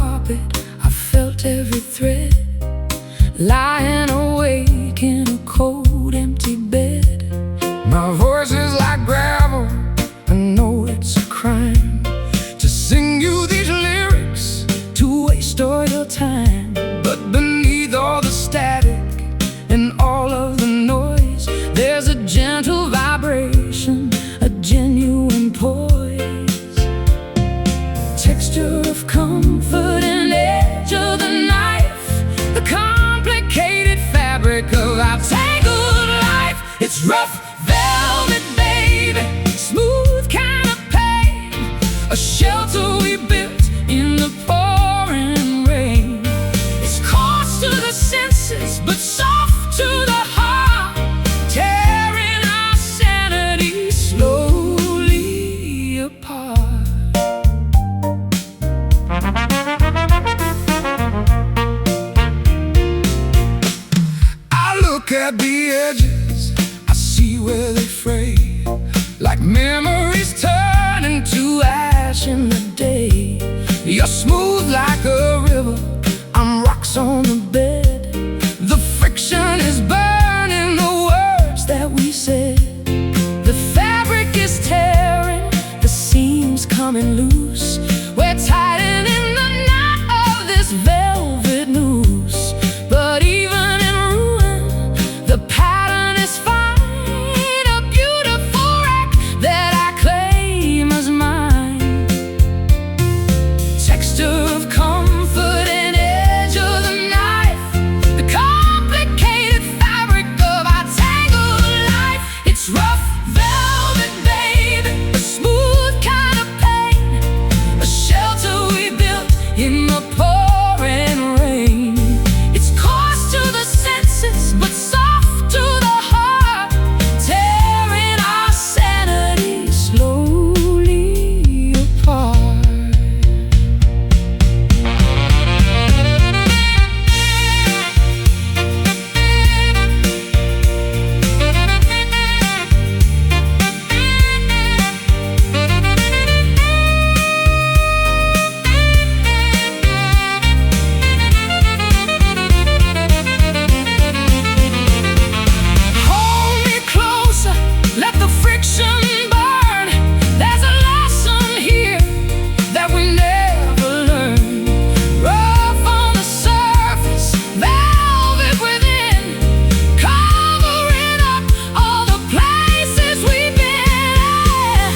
S1: carpet, I felt every thread, lying awake in a cold, empty bed.
S2: My voice is like gravel, I know it's a crime to sing you these lyrics,
S1: to waste all your time.
S2: but beneath all the static
S1: And all of the noise, there's a gentle vibration, a genuine poise, texture of comfort and edge of the knife, the complicated fabric of our tangled life. It's rough velvet, baby, smooth kind of pain, a shelter we built in the pouring rain. It's coarse to the senses, but soft to the heart, tearing our sanity slowly apart.
S2: I look at the edges, I see where they fray, like memories turning to ash in the day.
S1: You're smooth like a river, I'm rocks on the bed. The friction is burning the words that we said. The fabric is tearing, the seams coming loose. We're tightening the knot of this velvet noose. But even in ruin, the pattern is fine, a beautiful wreck that I claim as mine. Texture of comfort and edge of the knife, the complicated fabric of our tangled life. It's rough velvet, baby, a smooth kind of pain, a shelter we built in the pouring rain. It's coarse to the senses, but soft to the heart, tearing our sanity slowly apart. Hold me closer, let the friction burn. There's a lesson here that we never learned. Rough on the surface, velvet within, covering up all the places we've been.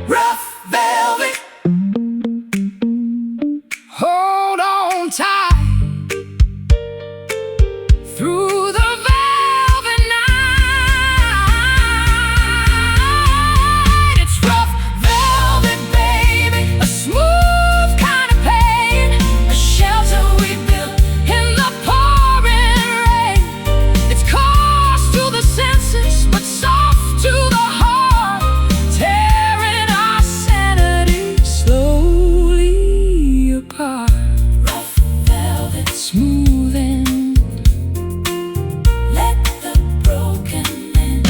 S1: Rough velvet, hold on tight through the velvet night. It's rough velvet, baby, a smooth kind of pain, a shelter we built in the pouring rain. It's coarse to the senses, but soft to the heart, tearing our sanity slowly apart. Rough velvet, smooth and let the broken mend.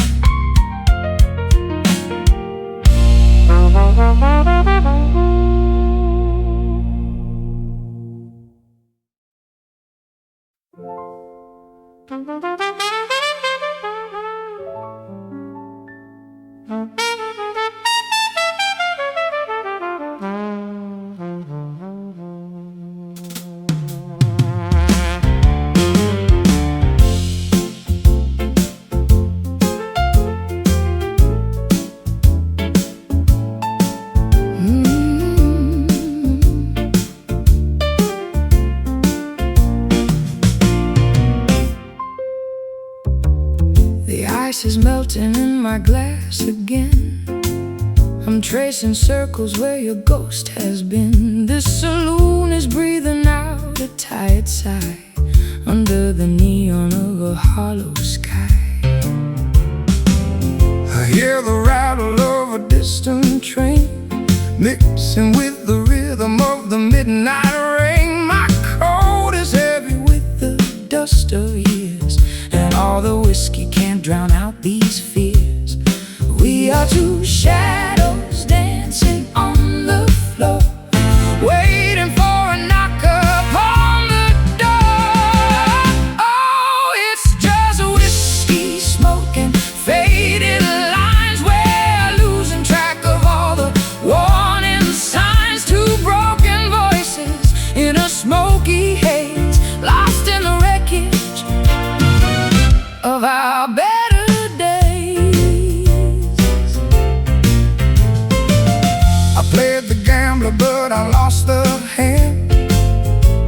S1: The ice is melting in my glass again. I'm tracing circles where your ghost has been. This saloon is breathing out a tired sigh under the neon of a hollow sky.
S2: I hear the rattle of a distant train, mixing with the rhythm of the midnight rain. My coat is heavy with the dust of years, and all the whiskey can't drown out these fears. We are two shadows dancing on the floor, waiting for a knocker
S1: smoky haze, lost in the wreckage of our better days.
S2: I played the gambler, but I lost the hand,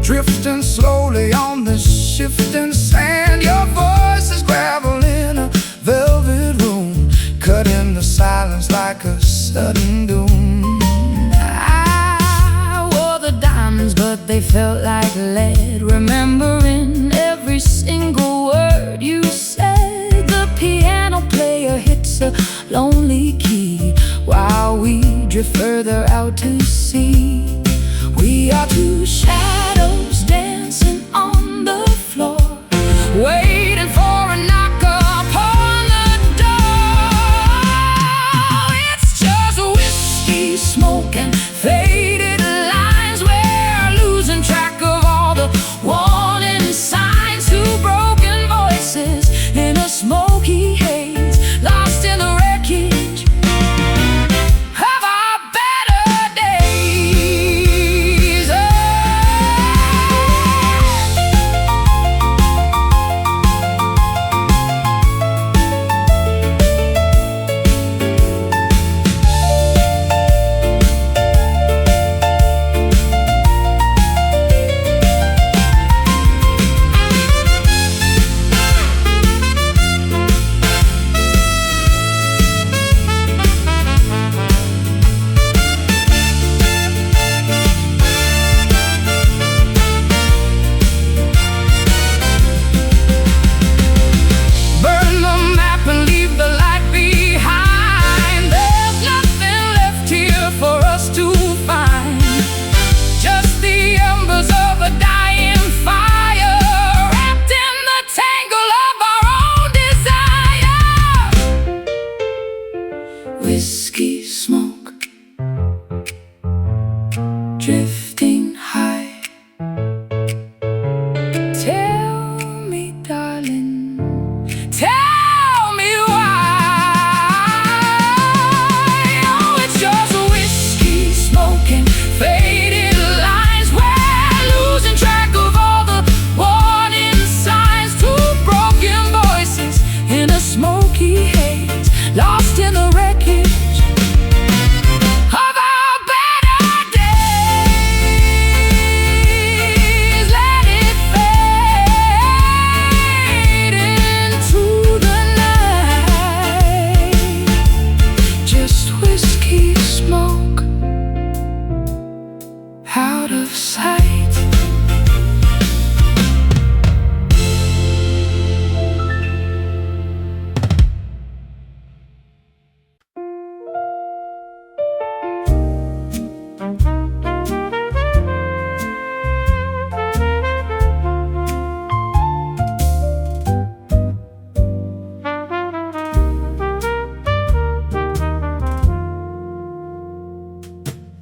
S2: drifting slowly on the shifting sand. Your voice is gravel in a velvet room, cutting the silence like a sudden doom.
S1: I wore the diamonds, but they felt like lead, remembering every single word you said. The piano player hits a lonely key while we drift further out to sea. We are two shadows dancing on the floor, waiting for a knock upon the door. It's just whiskey, smoke, and faded lines. We're losing track of all the warning signs. Two broken voices in a smoky haze, lost in the wreckage of our better days. Burn the map and leave the light behind. There's nothing left here for us to find, just the embers of a dying fire, wrapped in the tangle of our own desire. Whiskey, smoke, drifting high. Tell me, darling, tell me why. Oh, it's just whiskey, smoke, and faded lines. We're losing track of all the warning signs. Two broken voices in a smoky haze, lost in the wreckage of our better days. Let it fade into the night. Just whiskey, smoke, out of sight.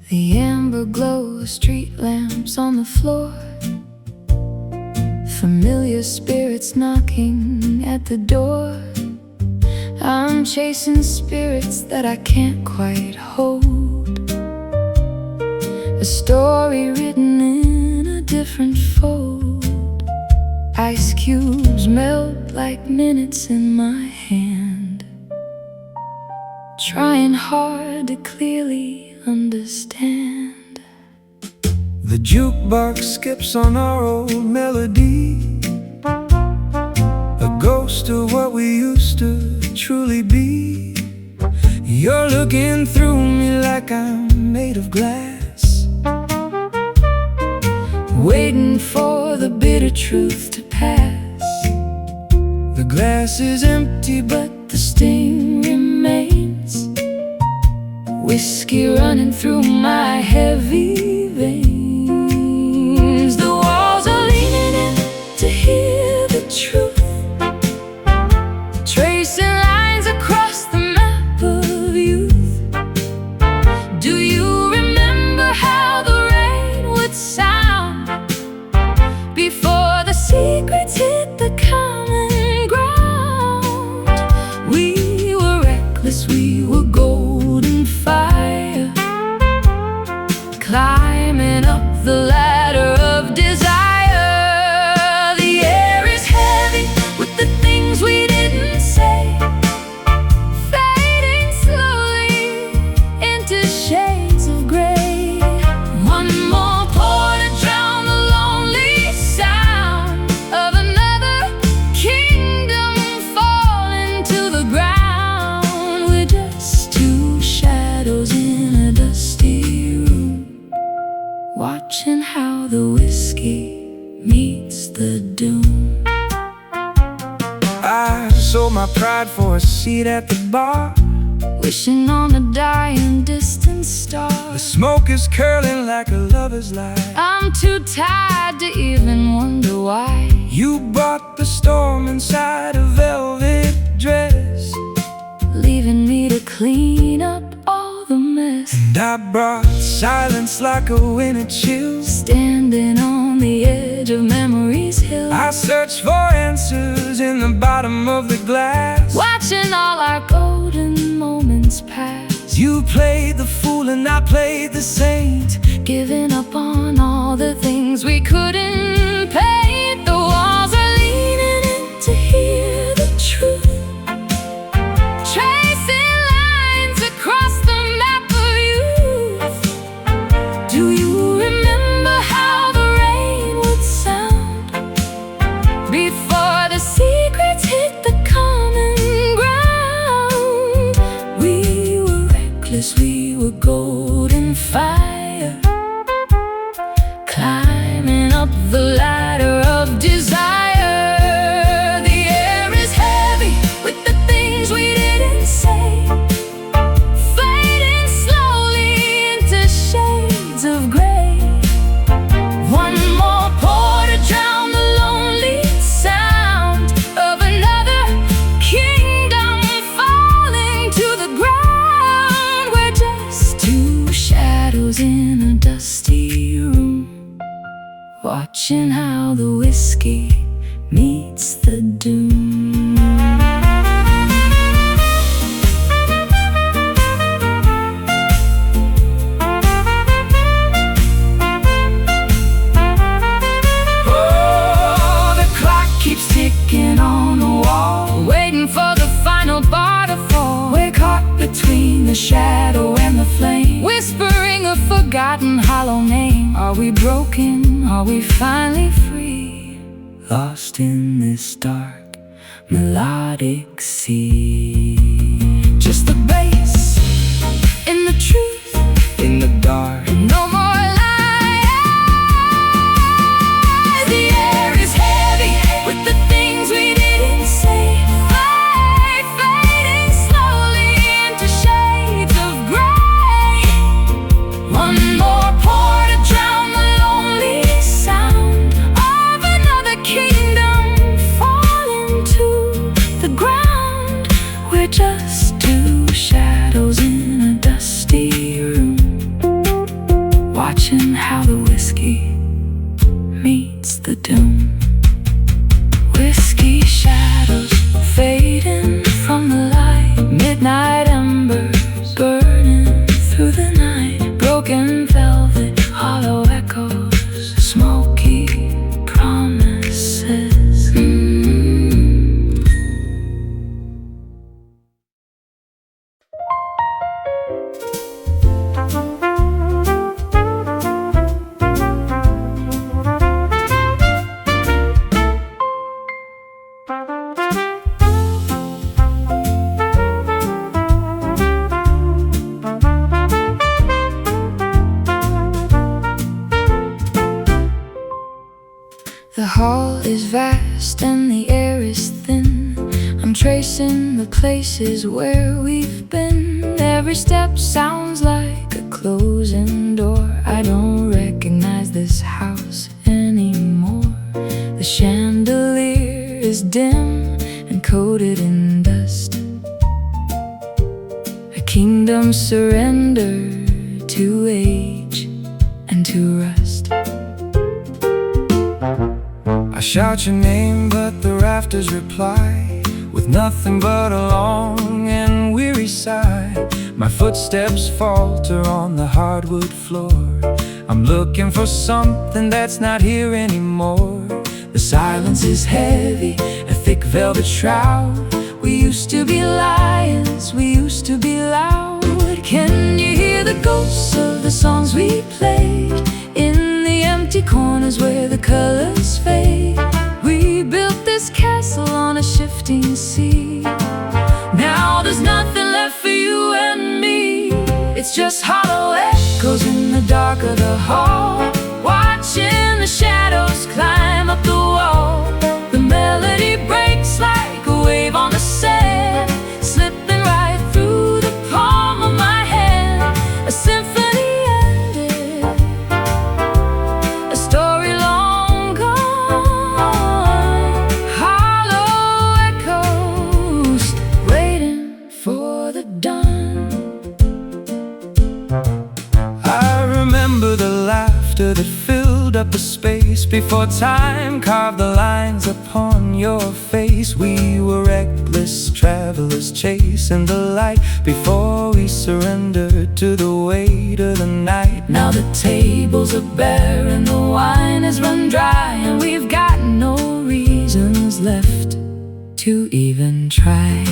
S1: The amber glow of street lamps on the floor, familiar spirits knocking at the door. I'm chasing spirits that I can't quite hold, a story written in a different fold. Ice cubes melt like minutes in my hand, trying hard to clearly understand.
S2: The jukebox skips on our old melody, a ghost of what we used to truly be. You're looking through me like I'm made of glass,
S1: Waiting for the bitter truth to pass.
S2: the glass is empty,
S1: But the sting remains, whiskey running through my heavy veins. The walls are leaning in to hear the truth, tracing lines across the map of youth. Do you remember how the rain would sound before the secrets hit the common ground? We were reckless, we were golden fire, climbing up the ladder of desire. whiskey meets the doom.
S2: I sold my pride for a seat at the bar,
S1: wishing on a dying distant star.
S2: the smoke is curling like a lover's lie.
S1: I'm too tired to even wonder why.
S2: You brought the storm inside a velvet dress,
S1: leaving me to clean up all the mess.
S2: and I brought silence like a winter chill,
S1: standing on the edge of memory's hill.
S2: I search for answers in the bottom of the glass,
S1: watching all our golden moments pass.
S2: You played the fool and I played the saint,
S1: giving up on all the things we couldn't paint. The walls are leaning in to hear the truth, tracing lines across the map of youth. Do you remember how the rain would sound before the secrets hit the common ground? We were reckless, we were golden fire, climbing up the ladder of desire. The air is heavy with the things we didn't say, fading slowly into shades of gray. One more pour to drown the lonely sound of another kingdom falling to the ground. We're just two shadows in a dusty room, watching how the whiskey meets the doom.
S2: oh, the clock keeps
S1: Ticking on the wall, waiting for the final bar to fall. We're caught between the shadow and the flame, whispering a forgotten hollow name. Are we broken? Are we finally free?
S2: lost in this dark melodic sea.
S1: Just the bass in the truth,
S2: In the dark,
S1: no more lies. The air is heavy with the things we didn't say, fading slowly into shades of gray. One more pour to drown the lonely sound of another kingdom falling to the ground. We're just two shadows in a dusty room, watching how the whiskey meets the doom. Whiskey shadows fading from the light, midnight embers burning through the night. Broken velvet, hollow echoes, smoky promises. The hall is vast and the air is thin. I'm tracing the places where we've been. Every step sounds like a closing door. I don't recognize this house anymore. The chandelier is dim and coated in dust, a kingdom surrendered to age and to rust.
S2: I shout your name, but the rafters reply with nothing but a long and weary sigh. My footsteps falter on the hardwood floor. I'm looking for something that's not here anymore. The silence is heavy, a thick velvet shroud. We used to be lions, we used to be loud. Can you hear the ghosts of the songs we played in the empty corners where the colors fade? We built this castle on a shifting sea. Now there's nothing left for you and me. It's just hollow echoes in the dark of the hall, watching the shadows before time carved the lines upon your face. We were reckless travelers chasing the light before we surrendered to the weight of the night.
S1: Now the tables are bare and the wine has run dry, and we've got no reasons left to even try.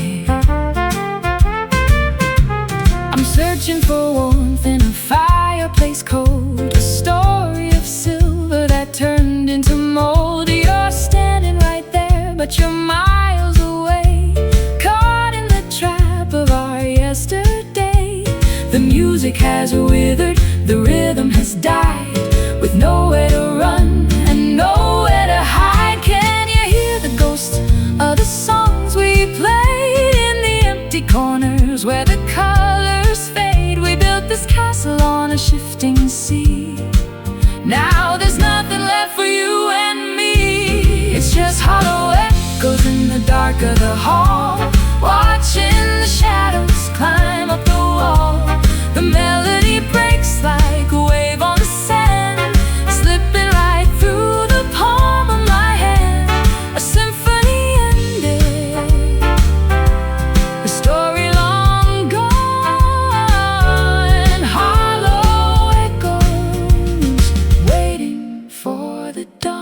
S1: I'm searching for warmth in a fireplace cold, a story of silver that turned into mold. You're standing right there, but you're miles away, caught in the trap of our yesterday. The music has withered, the rhythm has died, with nowhere to run and nowhere to hide. Can you hear the ghosts of the songs we played in the empty corners where the colors fade? We built this castle on a shifting sea. Now there's nothing left for you and me. It's just hollow echoes in the dark of the hall, watching the shadows climb up the wall. The melody breaks like a wave on the sand, slipping right through the palm of my hand. A symphony ended, a story long gone. Hollow echoes waiting for the dawn.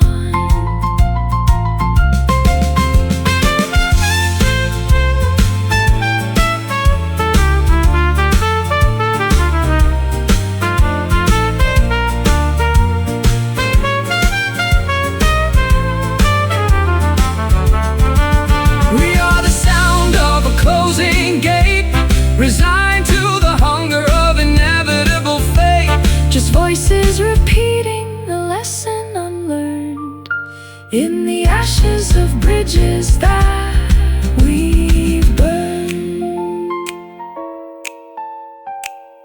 S2: Resigned to the hunger of inevitable fate.
S1: Just voices repeating a lesson unlearned in the ashes of bridges that we've burned.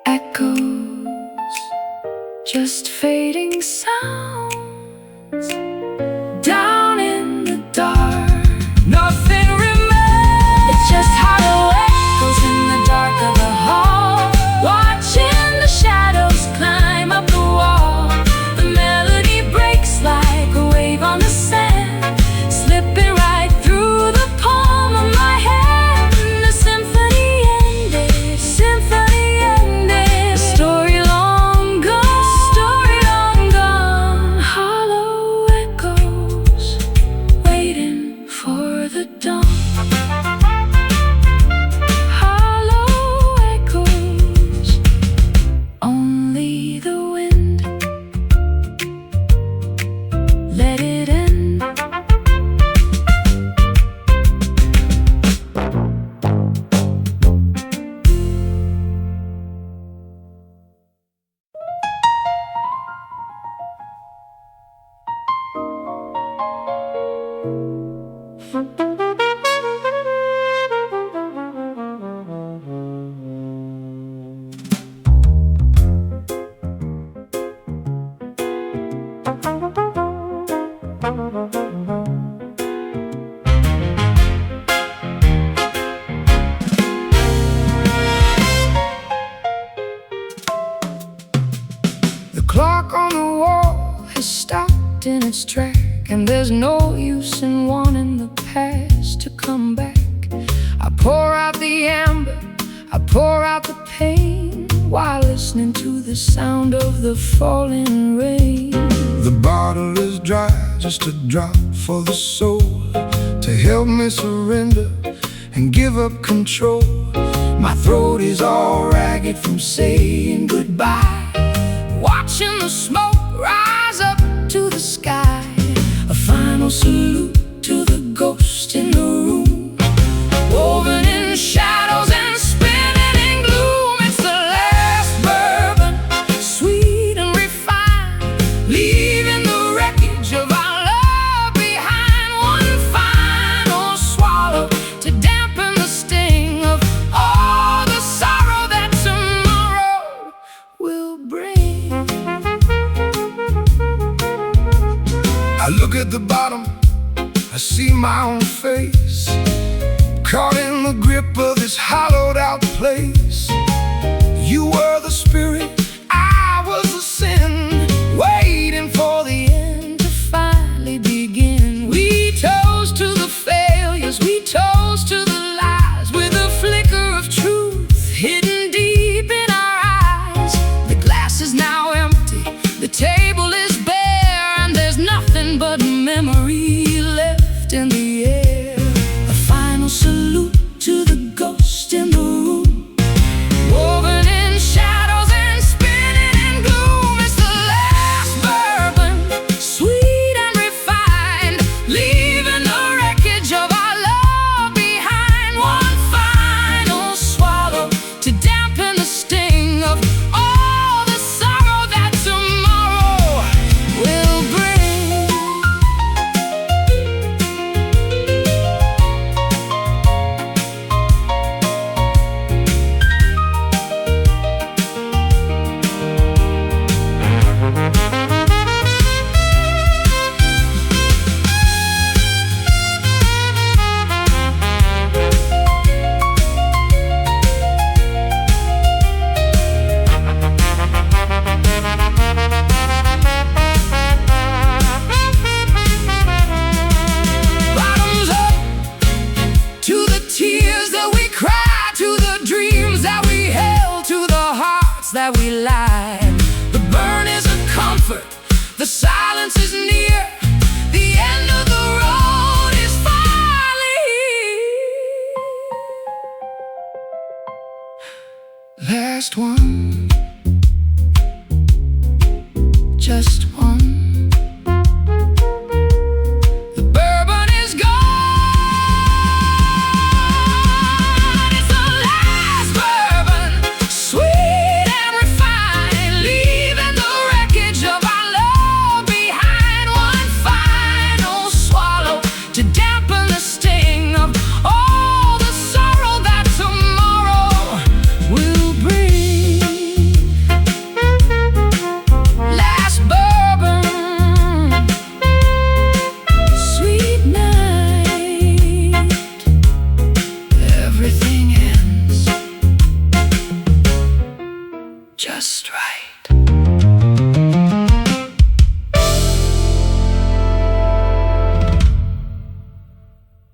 S1: Echoes, just fading sounds down in the dark.
S2: Nothing remains.
S1: It's just hollow echoes in the dark of the hall, watching the shadows climb up the wall. The melody breaks like a wave on the sand, slipping right through the palm of my hand. The symphony ended, symphony ended. A story long gone, story long gone. Hollow echoes waiting for the dawn. Only the wind, let it end.
S2: The clock on the wall has stopped in its track, and there's no use in wanting the past to come back. I pour out the amber, I pour out the pain, while listening to the sound of the falling rain. The bottle is dry, just a drop for the soul, to help me surrender and give up control. My throat is all ragged from saying goodbye, watching the smoke rise up to the sky. A final salute to the ghost in the room, woven in shadows and spinning in gloom. It's the last bourbon, sweet and refined, leaving the wreckage of our love behind. One final swallow to dampen the sting of all the sorrow that tomorrow will bring. I look at the bottom, I see my own face, caught in the grip of this hollowed out place. You were the spirit, I was the sin, waiting for the end to find.
S1: nothing but memory left in the air. A final salute to the ghost in the room, woven in shadows and spinning in gloom. It's the last bourbon, sweet and refined, leaving the wreckage of our love behind. One final swallow to dampen the sting of all the sorrow that tomorrow will bring. Bottoms up to the tears that we cried, to the dreams that we held, to the hearts that we lied. The burn is a comfort, the silence is near, the end of the road is finally here. Last one, just one. The bourbon is gone. It's the last bourbon, sweet and refined, leaving the wreckage of our love behind. One final swallow to dampen the sting of all the sorrow that tomorrow will bring. Last bourbon, sweet night, everything ends just right.